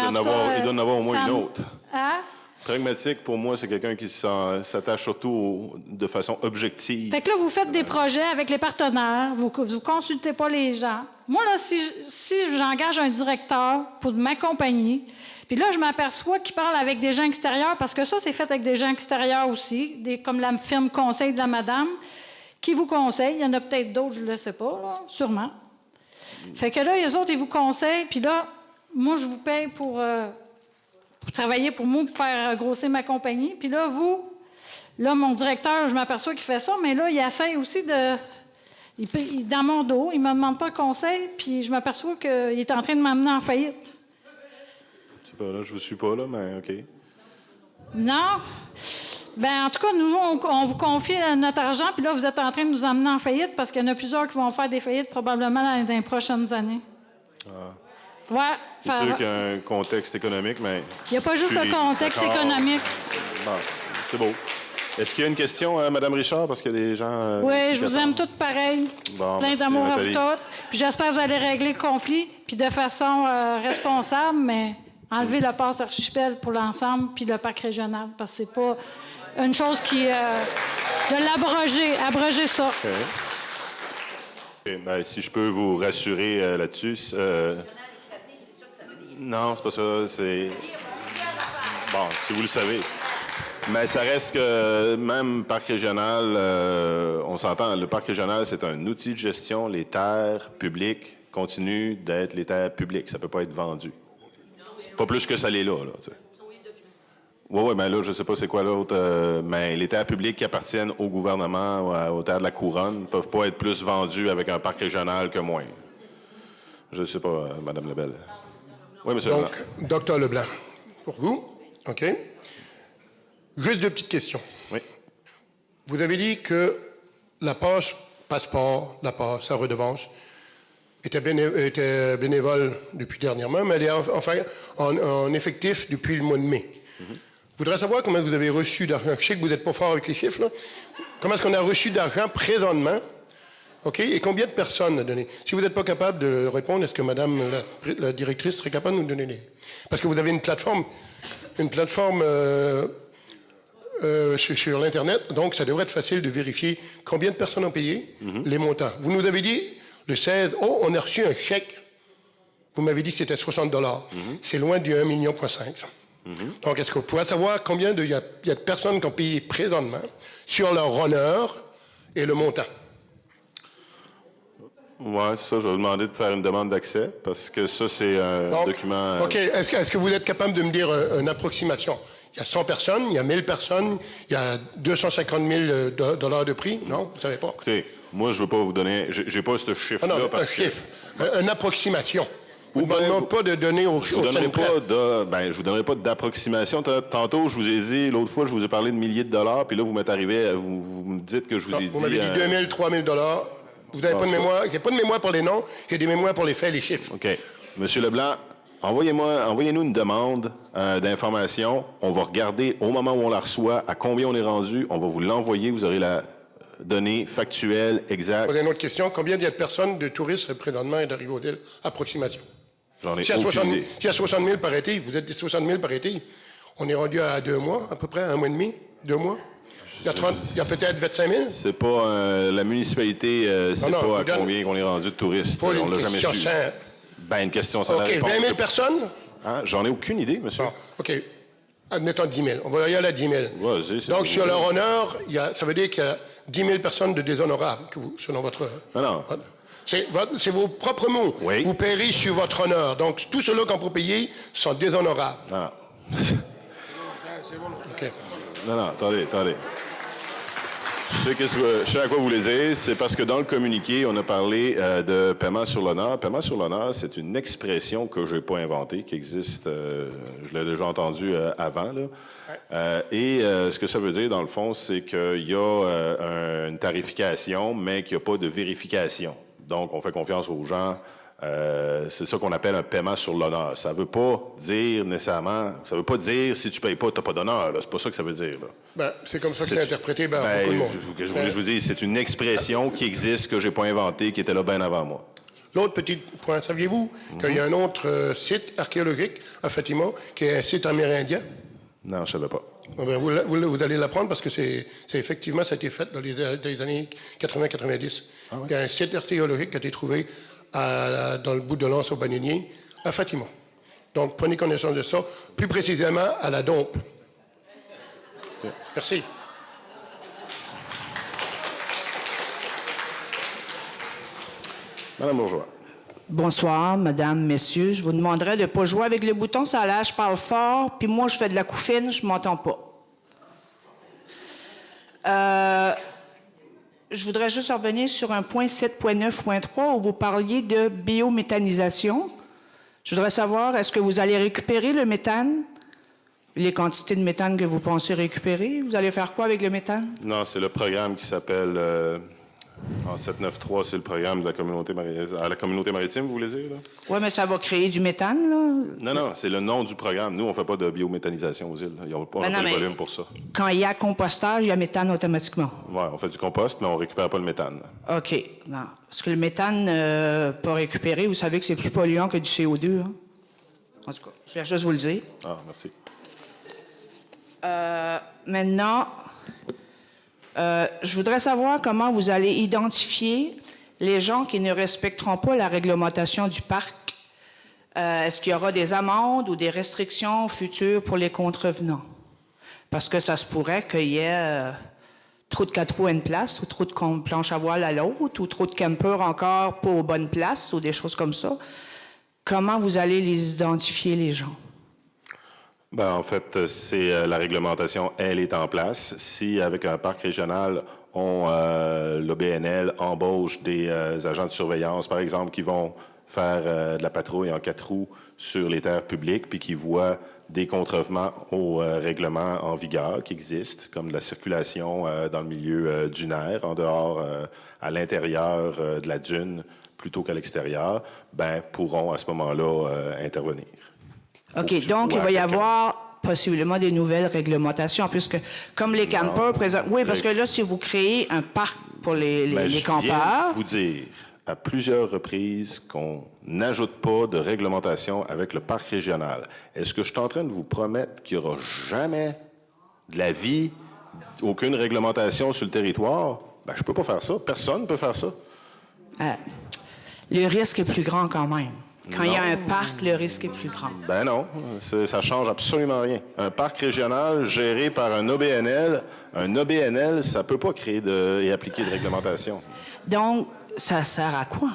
A: Il doit en avoir au moins
H: ça
A: une
H: me-
A: autre.
H: Hein?
A: Pragmatique, pour moi, c'est quelqu'un qui s'attache surtout de façon objective.
H: Fait que là, vous faites des projets avec les partenaires, vous consultez pas les gens. Moi, là, si j'engage un directeur pour m'accompagner, puis là, je m'aperçois qu'il parle avec des gens extérieurs, parce que ça, c'est fait avec des gens extérieurs aussi, comme la firme conseil de la madame, qui vous conseille. Il y en a peut-être d'autres, je ne le sais pas, là, sûrement. Fait que là, les autres, ils vous conseillent, puis là, moi, je vous paye pour travailler pour moi, pour faire grossir ma compagnie. Puis là, là, mon directeur, je m'aperçois qu'il fait ça, mais là, il essaie aussi dans mon dos, il ne me demande pas de conseil, puis je m'aperçois qu'il est en train de m'amener en faillite.
A: Je sais pas, là, je vous suis pas, là, mais OK.
H: Non. Bien, en tout cas, nous, on vous confie notre argent, puis là, vous êtes en train de nous emmener en faillite parce qu'il y en a plusieurs qui vont faire des faillites probablement dans les prochaines années. Ouais.
A: C'est sûr qu'il y a un contexte économique, mais...
H: Il n'y a pas juste le contexte économique.
A: Bon, c'est beau. Est-ce qu'il y a une question, Mme Richard? Parce qu'il y a des gens...
H: Oui, je vous aime toutes pareil.
A: Bon,
H: Plein
A: merci,
H: d'amour à vous
A: Nathalie.
H: toutes. Puis j'espère que vous allez régler le conflit, puis de façon responsable, mais enlever le passe archipel pour l'ensemble, puis le parc régional, parce que c'est pas une chose qui... de abroger ça.
A: OK. OK, ben, si je peux vous rassurer là-dessus... Non, c'est pas ça. C'est... Bon, si vous le savez. Mais ça reste que même parc régional, on s'entend, le parc régional, c'est un outil de gestion. Les terres publiques continuent d'être les terres publiques. Ça peut pas être vendu. Pas plus que ça l'est là. Oui, mais là, je sais pas c'est quoi l'autre. Mais les terres publiques qui appartiennent au gouvernement ou aux terres de la couronne ne peuvent pas être plus vendues avec un parc régional que moins. Je ne sais pas, Mme Lebel. Oui, M. Leblanc.
D: Donc, Dr. Leblanc, pour vous, OK? Juste deux petites questions.
A: Oui.
D: Vous avez dit que la passe, passeport, la passe, la redevance, était bénévole depuis dernièrement, mais elle est en effectif depuis le mois de mai. Je voudrais savoir comment vous avez reçu d'argent. Je sais que vous n'êtes pas fort avec les chiffres, là. Comment est-ce qu'on a reçu d'argent présentement? OK? Et combien de personnes a donné? Si vous n'êtes pas capable de répondre, est-ce que Madame la directrice serait capable de nous donner les... Parce que vous avez une plateforme sur l'Internet, donc ça devrait être facile de vérifier combien de personnes ont payé, les montants. Vous nous avez dit, le 16, on a reçu un chèque. Vous m'avez dit que c'était 60 $. C'est loin du 1,5 million. Donc, est-ce que vous pouvez savoir combien il y a de personnes qui ont payé présentement sur leur honneur et le montant?
A: Oui, ça, je vais vous demander de faire une demande d'accès, parce que ça, c'est un document...
D: OK. Est-ce que vous êtes capable de me dire une approximation? Il y a 100 personnes, il y a 1000 personnes, il y a 250 000 $ de prix? Non? Vous ne savez pas?
A: Écoutez, moi, je ne veux pas vous donner... J'ai pas ce chiffre-là.
D: Ah non,
A: parce
D: un chiffre. Une approximation. Vous ne
A: ben,
D: demandez pas de donner au
A: je vous donnerai vous donnerai pas d'approximation. Tantôt, je vous ai dit, l'autre fois, je vous ai parlé de milliers de dollars, puis là, vous m'êtes arrivé, vous me dites que je vous ai dit...
D: Vous m'avez dit 2 000, 3 000 $. Vous n'avez pas de mémoire. Il n'y a pas de mémoire pour les noms, il y a des mémoires pour les faits, les chiffres.
A: OK. Monsieur Leblanc, envoyez-nous une demande d'information. On va regarder au moment où on la reçoit à combien on est rendu. On va vous l'envoyer. Vous aurez la donnée factuelle, exacte.
D: Posez une autre question. Combien il y a de personnes, de touristes présentement et d'arrivée au hôtel? Approximation.
A: J'en ai
D: S'il y a
A: aucune idée.
D: S'il y a 60 000 par été, vous êtes des 60 000 par été. On est rendu à 2 mois, à peu près, 1 mois et demi, 2 mois. Il y a peut-être 25 000.
A: C'est pas la municipalité, c'est
D: Non,
A: pas à
D: je donne-
A: combien qu'on est rendu de touristes.
D: Pas
A: On
D: une
A: l'a jamais
D: question
A: su.
D: simple.
A: Ben, une question sans
D: OK,
A: réponse.
D: 20 000 personnes?
A: Hein? J'en ai aucune idée, monsieur.
D: Bon, OK. Admettons 10 000. On va y aller à 10 000.
A: Vas-y, c'est
D: Donc,
A: bon.
D: sur leur honneur, ça veut dire qu'il y a 10 000 personnes de déshonorables, selon votre...
A: Non.
D: C'est vos propres mots.
A: Oui.
D: Vous paierez sur votre honneur. Donc, tous ceux-là qu'on peut payer sont déshonorables.
A: Non.
D: OK.
A: Non, attendez. Je sais à quoi vous voulez dire. C'est parce que dans le communiqué, on a parlé de paiement sur l'honneur. Paiement sur l'honneur, c'est une expression que je n'ai pas inventée, qui existe, je l'ai déjà entendue avant. Là. Ce que ça veut dire, dans le fond, c'est qu'il y a une tarification, mais qu'il n'y a pas de vérification. Donc, on fait confiance aux gens C'est ça qu'on appelle un paiement sur l'honneur. Ça ne veut pas dire nécessairement, ça veut pas dire si tu ne payes pas, tu n'as pas d'honneur. C'est pas ça que ça veut dire. Là.
D: Ben, c'est comme ça que c'est interprété par beaucoup de monde.
A: Je vous dis, c'est une expression qui existe, que je n'ai pas inventée, qui était là bien avant moi.
D: L'autre petit point, saviez-vous qu'il y a un autre site archéologique à Fatima, qui est un site amérindien?
A: Non, je ne savais pas.
D: Ah ben, vous allez l'apprendre parce que c'est effectivement, ça a été fait dans les années 80-90. Ah ouais? Il y a un site archéologique qui a été trouvé dans le bout de l'Anse au Baninier, à Fatima. Donc, prenez connaissance de ça, plus précisément à la Dompe. Okay. Merci.
A: Madame Bourgeois.
G: Bonsoir, madame, messieurs. Je vous demanderais de ne pas jouer avec le bouton. Ça a l'air, je parle fort, puis moi, je fais de la coufine, je ne m'entends pas. Je voudrais juste revenir sur un point 7.9.3 où vous parliez de biométhanisation. Je voudrais savoir, est-ce que vous allez récupérer le méthane? Les quantités de méthane que vous pensez récupérer? Vous allez faire quoi avec le méthane?
A: Non, c'est le programme qui s'appelle... En 793, c'est le programme de la communauté maritime, vous voulez dire?
G: Oui, mais ça va créer du méthane, là?
A: Non, c'est le nom du programme. Nous, on ne fait pas de biométhanisation aux îles. On n'a pas le volume pour ça.
G: Quand il y a compostage, il y a méthane automatiquement?
A: Oui, on fait du compost, mais on ne récupère pas le méthane.
G: OK. Non. Parce que le méthane pas récupéré, vous savez que c'est plus polluant que du CO2. Hein? En tout cas, je vais juste vous le dire.
A: Ah, merci.
G: Maintenant... je voudrais savoir comment vous allez identifier les gens qui ne respecteront pas la réglementation du parc. Est-ce qu'il y aura des amendes ou des restrictions futures pour les contrevenants? Parce que ça se pourrait qu'il y ait trop de 4 roues à une place, ou trop de planches à voile à l'autre, ou trop de campers encore pas aux bonnes places, ou des choses comme ça. Comment vous allez les identifier, les gens?
A: Ben, en fait, c'est la réglementation, elle est en place. Si, avec un parc régional, l'OBNL embauche des agents de surveillance, par exemple, qui vont faire de la patrouille en 4 roues sur les terres publiques, puis qui voient des contrevenants au règlement en vigueur qui existent, comme de la circulation dans le milieu dunaire, en dehors, à l'intérieur de la dune, plutôt qu'à l'extérieur, ben, pourront à ce moment-là intervenir.
G: OK, donc il va y avoir possiblement des nouvelles réglementations, puisque comme les campeurs présents... Oui, parce que là, si vous créez un parc pour les campeurs...
A: Je viens de vous dire à plusieurs reprises qu'on n'ajoute pas de réglementation avec le parc régional. Est-ce que je suis en train de vous promettre qu'il n'y aura jamais de la vie, aucune réglementation sur le territoire? Ben, je ne peux pas faire ça. Personne ne peut faire ça.
G: Le risque est plus grand quand même. Quand il y a un parc, le risque est plus grand.
A: Ben non, ça change absolument rien. Un parc régional géré par un OBNL, ça ne peut pas créer et appliquer de réglementation.
G: Donc, ça sert à quoi?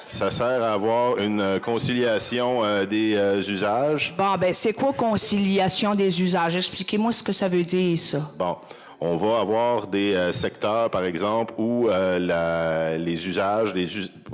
A: Ça sert à avoir une conciliation des usages.
G: Bon, ben c'est quoi conciliation des usages? Expliquez-moi ce que ça veut dire, ça.
A: Bon. On va avoir des secteurs, par exemple, où les usages,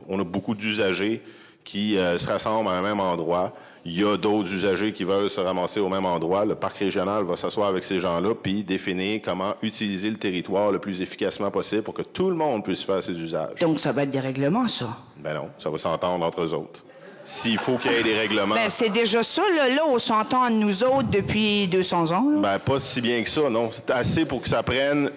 A: on a beaucoup d'usagers qui se rassemblent à un même endroit. Il y a d'autres usagers qui veulent se ramasser au même endroit. Le parc régional va s'asseoir avec ces gens-là puis définir comment utiliser le territoire le plus efficacement possible pour que tout le monde puisse faire ses usages.
G: Donc, ça va être des règlements, ça?
A: Ben non, ça va s'entendre entre eux autres. S'il faut qu'il y ait des règlements...
G: Ben c'est déjà ça, là, on s'entend entre nous autres depuis 200 ans. Là.
A: Ben pas si bien que ça, non. C'est assez pour que ça prenne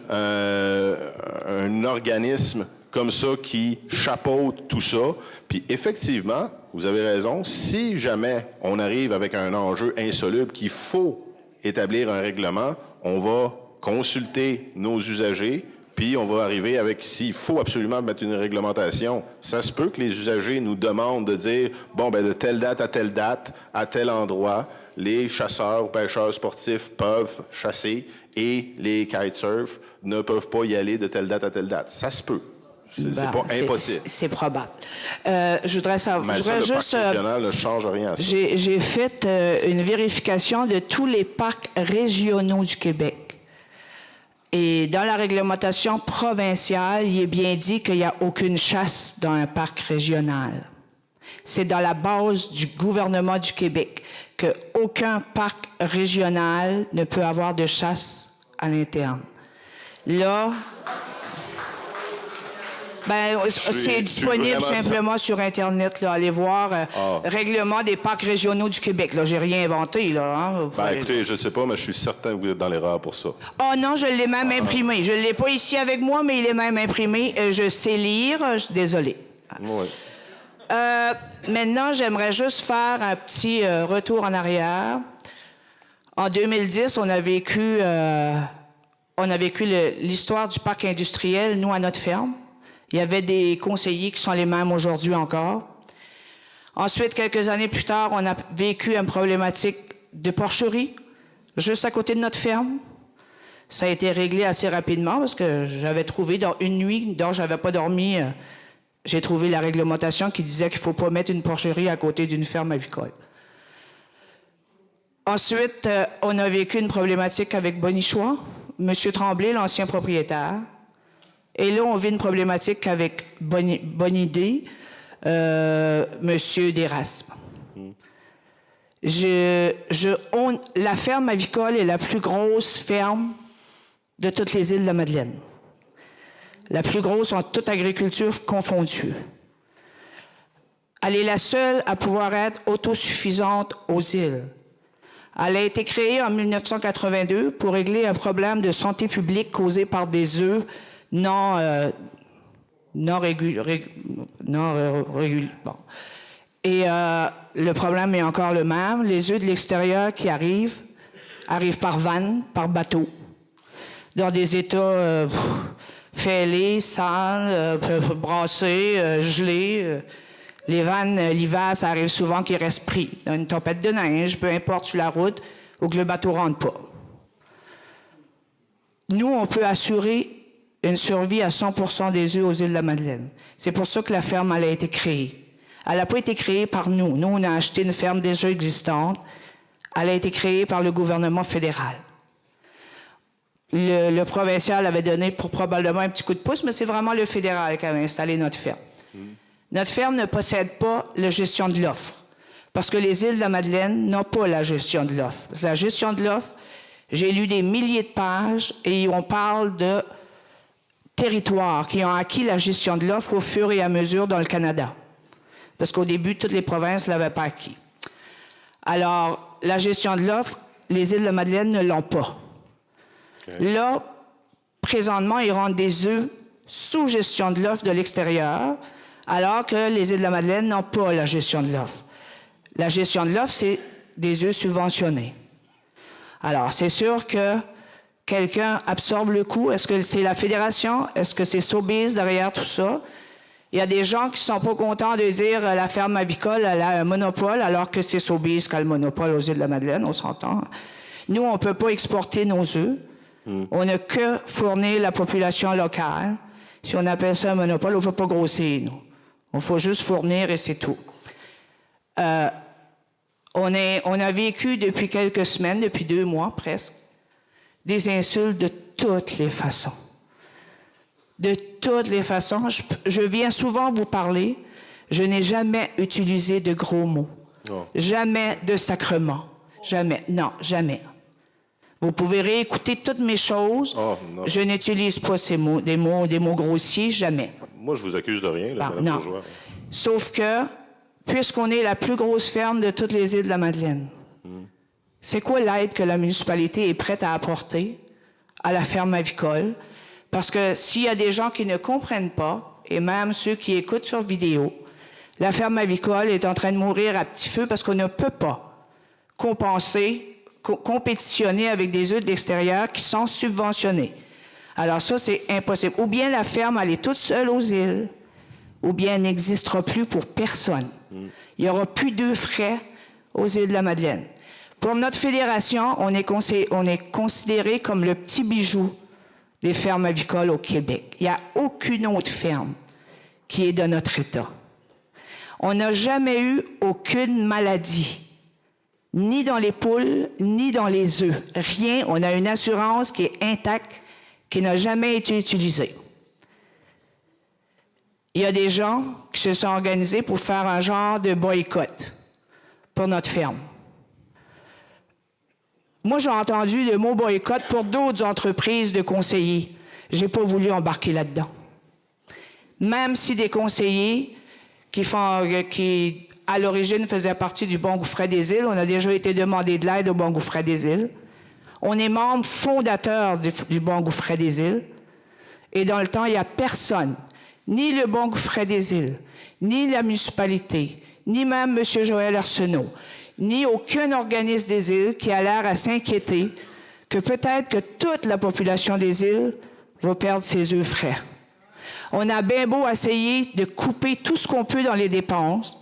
A: un organisme comme ça qui chapeaute tout ça. Puis effectivement, vous avez raison, si jamais on arrive avec un enjeu insoluble qu'il faut établir un règlement, on va consulter nos usagers, puis on va arriver avec, s'il faut absolument mettre une réglementation, ça se peut que les usagers nous demandent de dire, bon, ben de telle date, à tel endroit, les chasseurs ou pêcheurs sportifs peuvent chasser et les kitesurfs ne peuvent pas y aller de telle date à telle date. Ça se peut. C'est pas impossible.
G: C'est probable. Je voudrais savoir...
A: Mais ça, le parc régional ne change rien à ça.
G: J'ai fait une vérification de tous les parcs régionaux du Québec. Et dans la réglementation provinciale, il est bien dit qu'il n'y a aucune chasse dans un parc régional. C'est dans la base du gouvernement du Québec qu'aucun parc régional ne peut avoir de chasse à l'interne. Là... Ben, c'est disponible simplement sur Internet. Là. Allez voir Règlement des parcs régionaux du Québec. Là, j'ai rien inventé. Là, hein.
A: Écoutez, je ne sais pas, mais je suis certain que vous êtes dans l'erreur pour ça.
G: Oh non, je l'ai même imprimé. Je ne l'ai pas ici avec moi, mais il est même imprimé. Je sais lire. Je suis désolée.
A: Oui.
G: Maintenant, j'aimerais juste faire un petit retour en arrière. En 2010, on a vécu l'histoire du parc industriel, nous, à notre ferme. Il y avait des conseillers qui sont les mêmes aujourd'hui encore. Ensuite, quelques années plus tard, on a vécu une problématique de porcherie, juste à côté de notre ferme. Ça a été réglé assez rapidement parce que j'avais trouvé dans une nuit dont je n'avais pas dormi, j'ai trouvé la réglementation qui disait qu'il ne faut pas mettre une porcherie à côté d'une ferme avicole. Ensuite, on a vécu une problématique avec Bonichois, M. Tremblay, l'ancien propriétaire. Et là, on vit une problématique avec Bonidé, M. Desrasmes. La ferme avicole est la plus grosse ferme de toutes les îles de la Madeleine. La plus grosse en toute agriculture confondue. Elle est la seule à pouvoir être autosuffisante aux îles. Elle a été créée en 1982 pour régler un problème de santé publique causé par des œufs non régulés. Bon. Et le problème est encore le même. Les œufs de l'extérieur qui arrivent par vanne, par bateau, dans des états fêlés, sales, brassés, gelés. Les vannes, l'hiver, ça arrive souvent qu'ils restent pris dans une tempête de neige, peu importe sur la route, ou que le bateau ne rentre pas. Nous, on peut assurer une survie à 100% des œufs aux îles de la Madeleine. C'est pour ça que la ferme elle a été créée. Elle n'a pas été créée par nous. Nous, on a acheté une ferme déjà existante. Elle a été créée par le gouvernement fédéral. Le provincial avait donné probablement un petit coup de pouce, mais c'est vraiment le fédéral qui avait installé notre ferme. Notre ferme ne possède pas la gestion de l'offre, parce que les îles de la Madeleine n'ont pas la gestion de l'offre. La gestion de l'offre, j'ai lu des milliers de pages et on parle de territoires qui ont acquis la gestion de l'offre au fur et à mesure dans le Canada. Parce qu'au début, toutes les provinces ne l'avaient pas acquis. Alors, la gestion de l'offre, les îles de la Madeleine ne l'ont pas. Okay. Là, présentement, ils rendent des œufs sous gestion de l'offre de l'extérieur, alors que les îles de la Madeleine n'ont pas la gestion de l'offre. La gestion de l'offre, c'est des œufs subventionnés. Alors, c'est sûr que quelqu'un absorbe le coût. Est-ce que c'est la fédération? Est-ce que c'est Sobeys derrière tout ça? Il y a des gens qui ne sont pas contents de dire la ferme avicole elle a un monopole, alors que c'est Sobeys qui a le monopole aux îles de la Madeleine, on s'entend. Nous, on ne peut pas exporter nos œufs. On n'a que fournir la population locale. Si on appelle ça un monopole, on ne peut pas grossir, nous. Il faut juste fournir et c'est tout. On a vécu depuis quelques semaines, depuis 2 mois presque, des insultes de toutes les façons. De toutes les façons. Je viens souvent vous parler. Je n'ai jamais utilisé de gros mots. Oh. Jamais de sacrement. Jamais. Non, jamais. Vous pouvez réécouter toutes mes choses. Oh, je n'utilise pas ces mots, des mots grossiers, jamais.
A: Moi, je vous accuse de rien, là,
G: Madame Bourgeois. Sauf que, puisqu'on est la plus grosse ferme de toutes les îles de la Madeleine, c'est quoi l'aide que la municipalité est prête à apporter à la ferme avicole? Parce que s'il y a des gens qui ne comprennent pas, et même ceux qui écoutent sur vidéo, la ferme avicole est en train de mourir à petit feu parce qu'on ne peut pas compétitionner avec des œufs de l'extérieur qui sont subventionnés. Alors ça, c'est impossible. Ou bien la ferme, elle est toute seule aux îles, ou bien elle n'existera plus pour personne. Il n'y aura plus d'œufs frais aux îles de la Madeleine. Pour notre fédération, on est considéré comme le petit bijou des fermes avicoles au Québec. Il n'y a aucune autre ferme qui est de notre État. On n'a jamais eu aucune maladie, ni dans les poules, ni dans les œufs. Rien. On a une assurance qui est intacte, qui n'a jamais été utilisée. Il y a des gens qui se sont organisés pour faire un genre de boycott pour notre ferme. Moi, j'ai entendu le mot boycott pour d'autres entreprises de conseillers. Je n'ai pas voulu embarquer là-dedans. même si des conseillers qui à l'origine, faisaient partie du Bon Gouffret des Îles, on a déjà été demandé de l'aide au Bon Gouffret des Îles. On est membre fondateur du Bon Gouffret des Îles. Et dans le temps, il n'y a personne, ni le Bon Gouffret des Îles, ni la municipalité, ni même M. Joël Arsenault, ni aucun organisme des îles qui a l'air à s'inquiéter que peut-être que toute la population des îles va perdre ses œufs frais. On a bien beau essayer de couper tout ce qu'on peut dans les dépenses,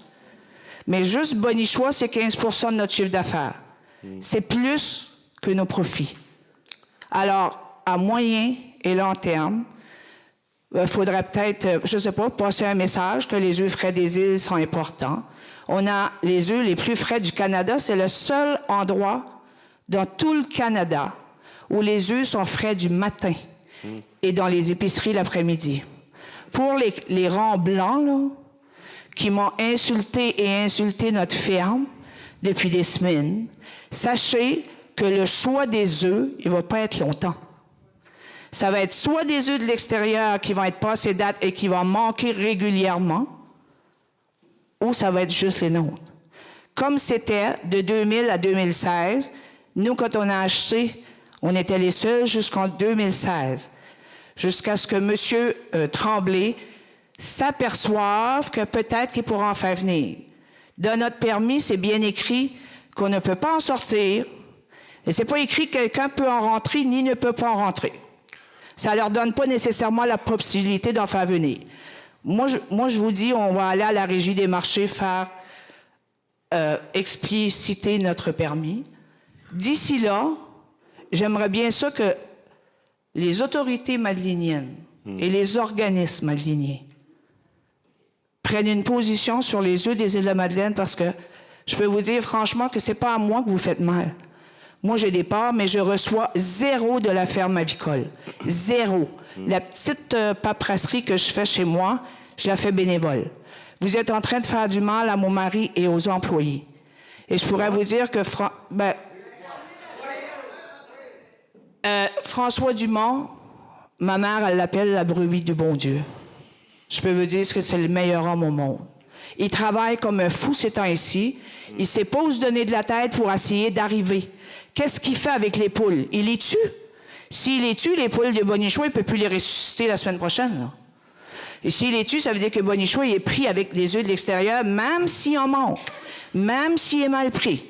G: mais juste Bonichois, c'est 15 % de notre chiffre d'affaires. C'est plus que nos profits. Alors, à moyen et long terme, il faudrait peut-être, je ne sais pas, passer un message que les œufs frais des îles sont importants. On a les œufs les plus frais du Canada. C'est le seul endroit dans tout le Canada où les œufs sont frais du matin et dans les épiceries l'après-midi. Pour les rangs blancs, là, qui m'ont insulté notre ferme depuis des semaines, sachez que le choix des œufs, il ne va pas être longtemps. Ça va être soit des œufs de l'extérieur qui vont être passés date et qui vont manquer régulièrement, ou ça va être juste les nôtres. Comme c'était de 2000 à 2016, nous, quand on a acheté, on était les seuls jusqu'en 2016, jusqu'à ce que M. Tremblay s'aperçoive que peut-être qu'il pourra en faire venir. Dans notre permis, c'est bien écrit qu'on ne peut pas en sortir, et c'est pas écrit que quelqu'un peut en rentrer ni ne peut pas en rentrer. Ça ne leur donne pas nécessairement la possibilité d'en faire venir. Moi, je vous dis, on va aller à la Régie des marchés faire expliciter notre permis. D'ici là, j'aimerais bien ça que les autorités madeliniennes et les organismes madeliniens prennent une position sur les œufs des îles de la Madeleine, parce que je peux vous dire franchement que ce n'est pas à moi que vous faites mal. Moi, j'ai des parts, mais je reçois 0 de la ferme avicole. 0. La petite paperasserie que je fais chez moi, je la fais bénévole. Vous êtes en train de faire du mal à mon mari et aux employés. Et je pourrais vous dire que François Dumont, ma mère, elle l'appelle la brebis du bon Dieu. Je peux vous dire que c'est le meilleur homme au monde. Il travaille comme un fou ces temps-ci. Il ne sait pas où se donner de la tête pour essayer d'arriver. Qu'est-ce qu'il fait avec les poules? Il les tue. S'il les tue, les poules de Bonichois, il ne peut plus les ressusciter la semaine prochaine. Là. Et s'il les tue, ça veut dire que Bonichois il est pris avec les œufs de l'extérieur, même s'il en manque, même s'il est mal pris.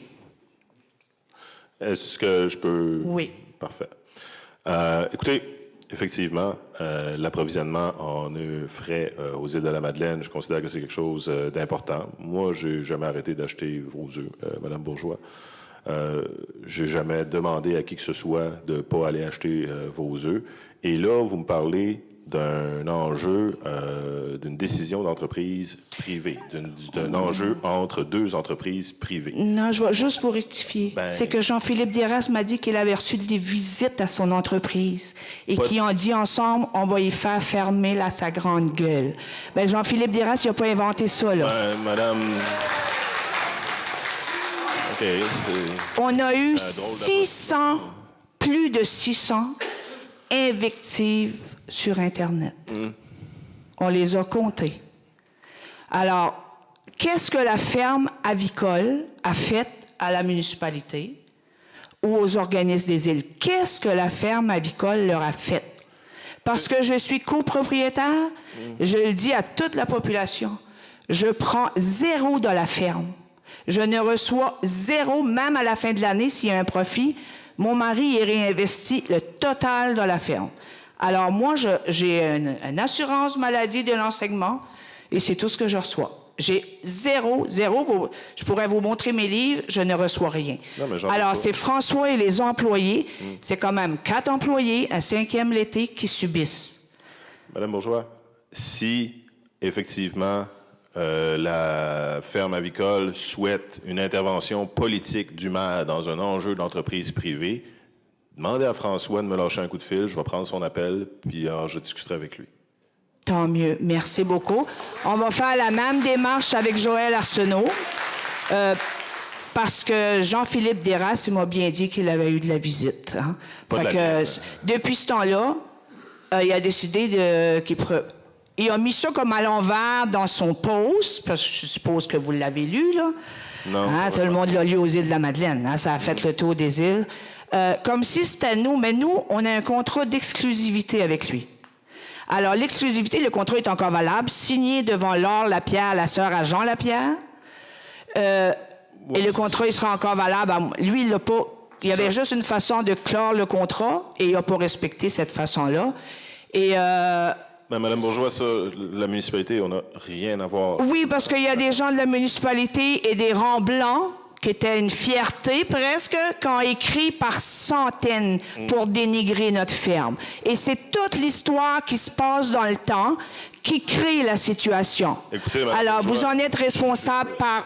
A: Est-ce que je peux...
G: Oui.
A: Parfait. Écoutez, effectivement, l'approvisionnement en œufs frais aux îles de la Madeleine, je considère que c'est quelque chose d'important. Moi, je n'ai jamais arrêté d'acheter vos œufs, Mme Bourgeois. Je n'ai jamais demandé à qui que ce soit de ne pas aller acheter vos œufs. Et là, vous me parlez d'un enjeu, d'une décision d'entreprise privée, d'un enjeu entre deux entreprises privées.
G: Non, je vais juste vous rectifier. C'est que Jean-Philippe Diras m'a dit qu'il avait reçu des visites à son entreprise et qu'ils ont dit ensemble, on va y faire fermer sa grande gueule. Jean-Philippe Diras, il n'a pas inventé ça, là.
A: Madame... Okay,
G: on a eu 600, plus de 600 invectives sur Internet. On les a comptées. Alors, qu'est-ce que la ferme avicole a fait à la municipalité ou aux organismes des îles? Qu'est-ce que la ferme avicole leur a fait? Parce que je suis copropriétaire, je le dis à toute la population, je prends 0 de la ferme. Je ne reçois 0, même à la fin de l'année, s'il y a un profit. Mon mari y réinvestit le total de la ferme. Alors moi, j'ai une assurance maladie de l'enseignement et c'est tout ce que je reçois. J'ai 0. Je pourrais vous montrer mes livres, je ne reçois rien. Alors, c'est François et les employés. C'est quand même 4 employés, un 5e l'été, qui subissent.
A: Madame Bourgeois, si effectivement... la ferme avicole souhaite une intervention politique du maire dans un enjeu d'entreprise privée, demandez à François de me lâcher un coup de fil, je vais prendre son appel, puis je discuterai avec lui.
G: Tant mieux. Merci beaucoup. On va faire la même démarche avec Joël Arsenault, parce que Jean-Philippe Diras, il m'a bien dit qu'il avait eu de la visite. Hein? Depuis ce temps-là, il a décidé il a mis ça comme à l'envers dans son post, parce que je suppose que vous l'avez lu, là.
A: Non.
G: Hein, tout le monde l'a lu aux îles de la Madeleine. Hein, ça a fait le tour des îles. Comme si c'était nous, mais nous, on a un contrat d'exclusivité avec lui. Alors, l'exclusivité, le contrat est encore valable, signé devant Laure Lapierre, la sœur à Jean Lapierre. Et le contrat, il sera encore valable. Lui, il l'a pas. Il y avait juste une façon de clore le contrat et il n'a pas respecté cette façon-là. Et.
A: Mais Mme Bourgeois, ça, la municipalité, on n'a rien à voir.
G: Oui, parce qu'il y a des gens de la municipalité et des rangs blancs qui étaient une fierté presque, qui ont écrit par centaines pour dénigrer notre ferme. Et c'est toute l'histoire qui se passe dans le temps qui crée la situation.
A: Écoutez,
G: alors, vous en êtes responsable par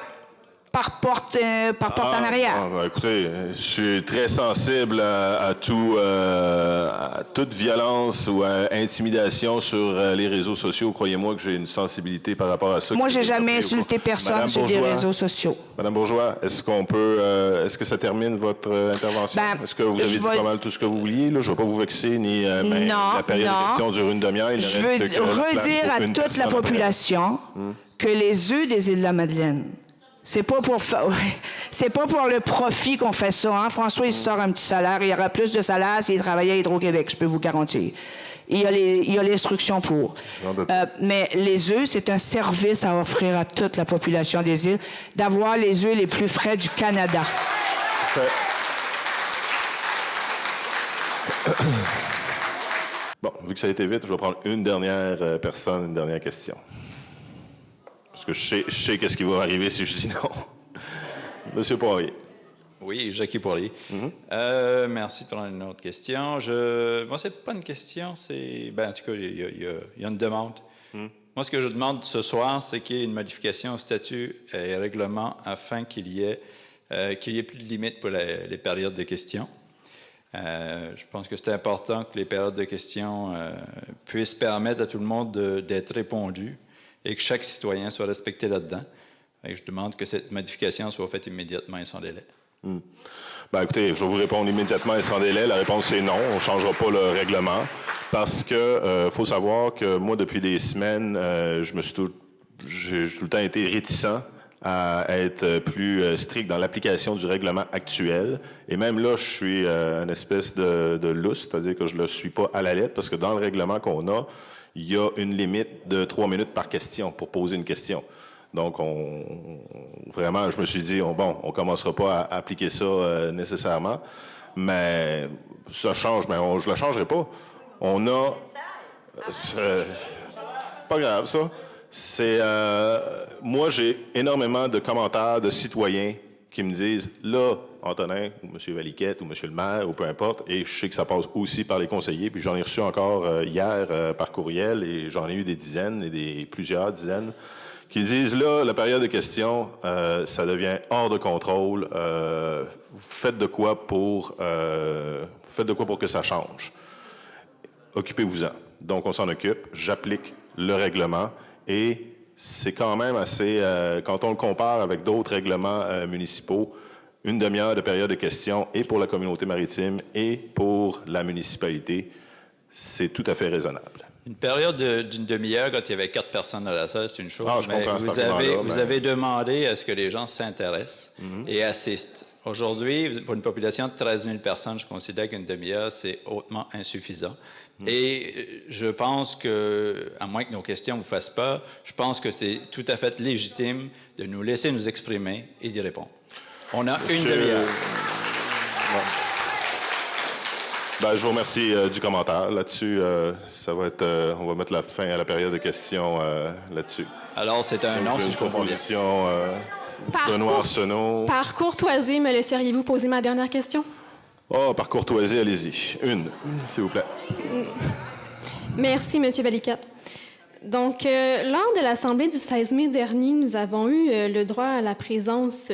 G: porte en arrière.
A: Écoutez, je suis très sensible à toute violence ou à intimidation sur les réseaux sociaux. Croyez-moi que j'ai une sensibilité par rapport à ça.
G: Moi, j'ai jamais insulté personne sur des réseaux sociaux.
A: Madame Bourgeois, est-ce qu'on peut, est-ce que ça termine votre intervention? Est-ce que vous avez dit pas mal tout ce que vous vouliez? Là? Je ne vais pas vous vexer, ni la période de questions dure une demi-heure.
G: Je veux redire à toute la population que les œufs des îles de la Madeleine, c'est pas pour le profit qu'on fait ça. Hein? François, il sort un petit salaire. Il y aura plus de salaire s'il travaillait à Hydro-Québec, je peux vous garantir. Il y a l'instruction pour. Mais les œufs, c'est un service à offrir à toute la population des îles, d'avoir les œufs les plus frais du Canada.
A: Bon, vu que ça a été vite, je vais prendre une dernière personne, une dernière question. Parce que je sais qu'est-ce qui va arriver si je dis non. Monsieur Poirier.
I: Oui, Jackie Poirier. Merci de prendre une autre question. Moi, c'est pas une question, c'est... en tout cas, il y a une demande. Moi, ce que je demande ce soir, c'est qu'il y ait une modification au statut et règlement afin qu'il y ait plus de limites pour les périodes de questions. Je pense que c'est important que les périodes de questions puissent permettre à tout le monde d'être répondu et que chaque citoyen soit respecté là-dedans. Et je demande que cette modification soit faite immédiatement et sans délai.
A: Écoutez, je vais vous répondre immédiatement et sans délai. La réponse est non. On ne changera pas le règlement parce que faut savoir que moi, depuis des semaines, j'ai tout le temps été réticent à être plus strict dans l'application du règlement actuel. Et même là, je suis une espèce de lousse, c'est-à-dire que je ne le suis pas à la lettre parce que dans le règlement qu'on a, il y a une limite de 3 minutes par question pour poser une question. Donc, vraiment, je me suis dit, on ne commencera pas à appliquer ça nécessairement, mais ça change, mais je ne la changerai pas. On a... pas grave, ça. Moi, j'ai énormément de commentaires de citoyens qui me disent, là, Antonin, ou M. Valiquette, ou M. le maire, ou peu importe, et je sais que ça passe aussi par les conseillers, puis j'en ai reçu encore hier par courriel, et j'en ai eu des dizaines, et plusieurs dizaines, qui disent, là, la période de questions, ça devient hors de contrôle, faites de quoi pour que ça change. Occupez-vous-en. Donc, on s'en occupe, j'applique le règlement, et c'est quand même assez, quand on le compare avec d'autres règlements municipaux, une demi-heure de période de questions et pour la communauté maritime et pour la municipalité, c'est tout à fait raisonnable.
I: Une période d'une demi-heure, quand il y avait 4 personnes dans la salle, c'est une chose.
A: Mais
I: vous avez demandé à ce que les gens s'intéressent et assistent. Aujourd'hui, pour une population de 13 000 personnes, je considère qu'une demi-heure, c'est hautement insuffisant. Et je pense que, à moins que nos questions vous fassent peur, je pense que c'est tout à fait légitime de nous laisser nous exprimer et d'y répondre. On a une demi-heure.
A: Je vous remercie du commentaire. Là-dessus, ça va être, on va mettre la fin à la période de questions là-dessus.
I: Alors, c'est un non, si je comprends bien.
A: Benoît Arsenault.
J: Par courtoisie, me laisseriez-vous poser ma dernière question?
A: Par courtoisie, allez-y. Une, s'il vous plaît.
J: Merci, M. Valiquette. Donc, lors de l'Assemblée du 16 mai dernier, nous avons eu le droit à la présence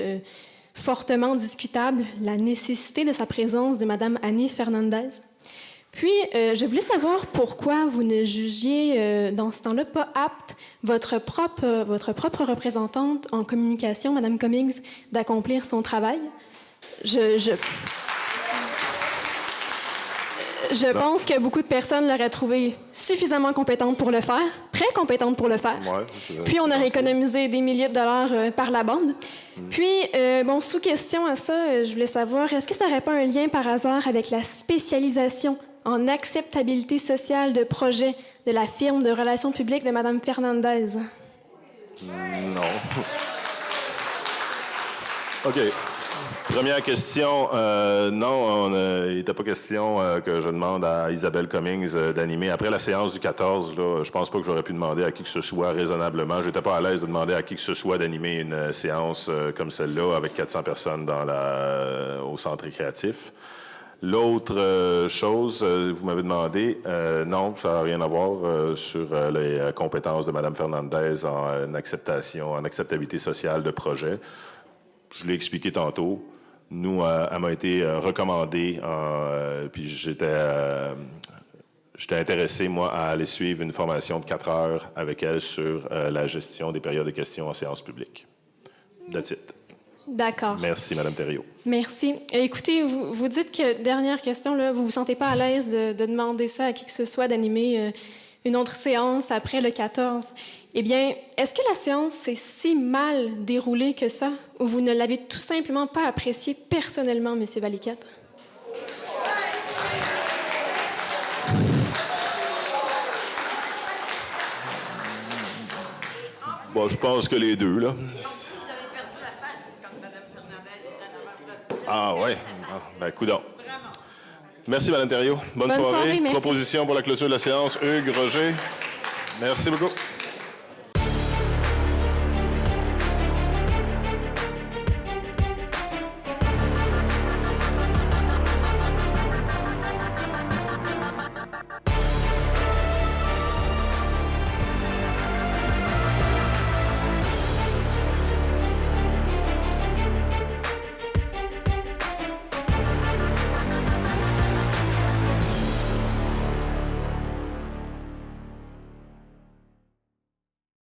J: fortement discutable, la nécessité de sa présence de Mme Annie Fernandez. Puis, je voulais savoir pourquoi vous ne jugiez, dans ce temps-là, pas apte votre propre représentante en communication, Mme Cummings, d'accomplir son travail. Je pense que beaucoup de personnes l'auraient trouvée suffisamment compétente pour le faire, très compétente pour le faire.
A: Ouais,
J: Puis, on aurait économisé des milliers de dollars par la bande. Puis, bon, sous question à ça, je voulais savoir, est-ce que ça n'aurait pas un lien par hasard avec la spécialisation en acceptabilité sociale de projet de la firme de relations publiques de Mme Fernandez?
A: Non. OK. Première question. Non, il n'était pas question que je demande à Isabelle Cummings d'animer. Après la séance du 14, là, je pense pas que j'aurais pu demander à qui que ce soit raisonnablement. Je n'étais pas à l'aise de demander à qui que ce soit d'animer une séance comme celle-là avec 400 personnes au centre récréatif. L'autre chose, vous m'avez demandé, non, ça n'a rien à voir sur les compétences de Mme Fernandez en acceptabilité sociale de projet. Je l'ai expliqué tantôt. Nous, elle m'a été recommandée, puis j'étais intéressé, moi, à aller suivre une formation de 4 heures avec elle sur la gestion des périodes de questions en séance publique. That's it.
J: D'accord.
A: Merci, Mme Thériault.
J: Merci. Écoutez, vous dites que, dernière question, là, vous ne vous sentez pas à l'aise de demander ça à qui que ce soit, d'animer une autre séance après le 14. Eh bien, est-ce que la séance s'est si mal déroulée que ça, ou vous ne l'avez tout simplement pas appréciée personnellement, M. Valiquette?
A: Bon, je pense que les deux, là. Ah, ouais. Ben, coudonc. Merci, Mme Thériault. Bonne soirée.
J: Merci.
A: Proposition pour la clôture de la séance. Hugues, Roger. Merci beaucoup.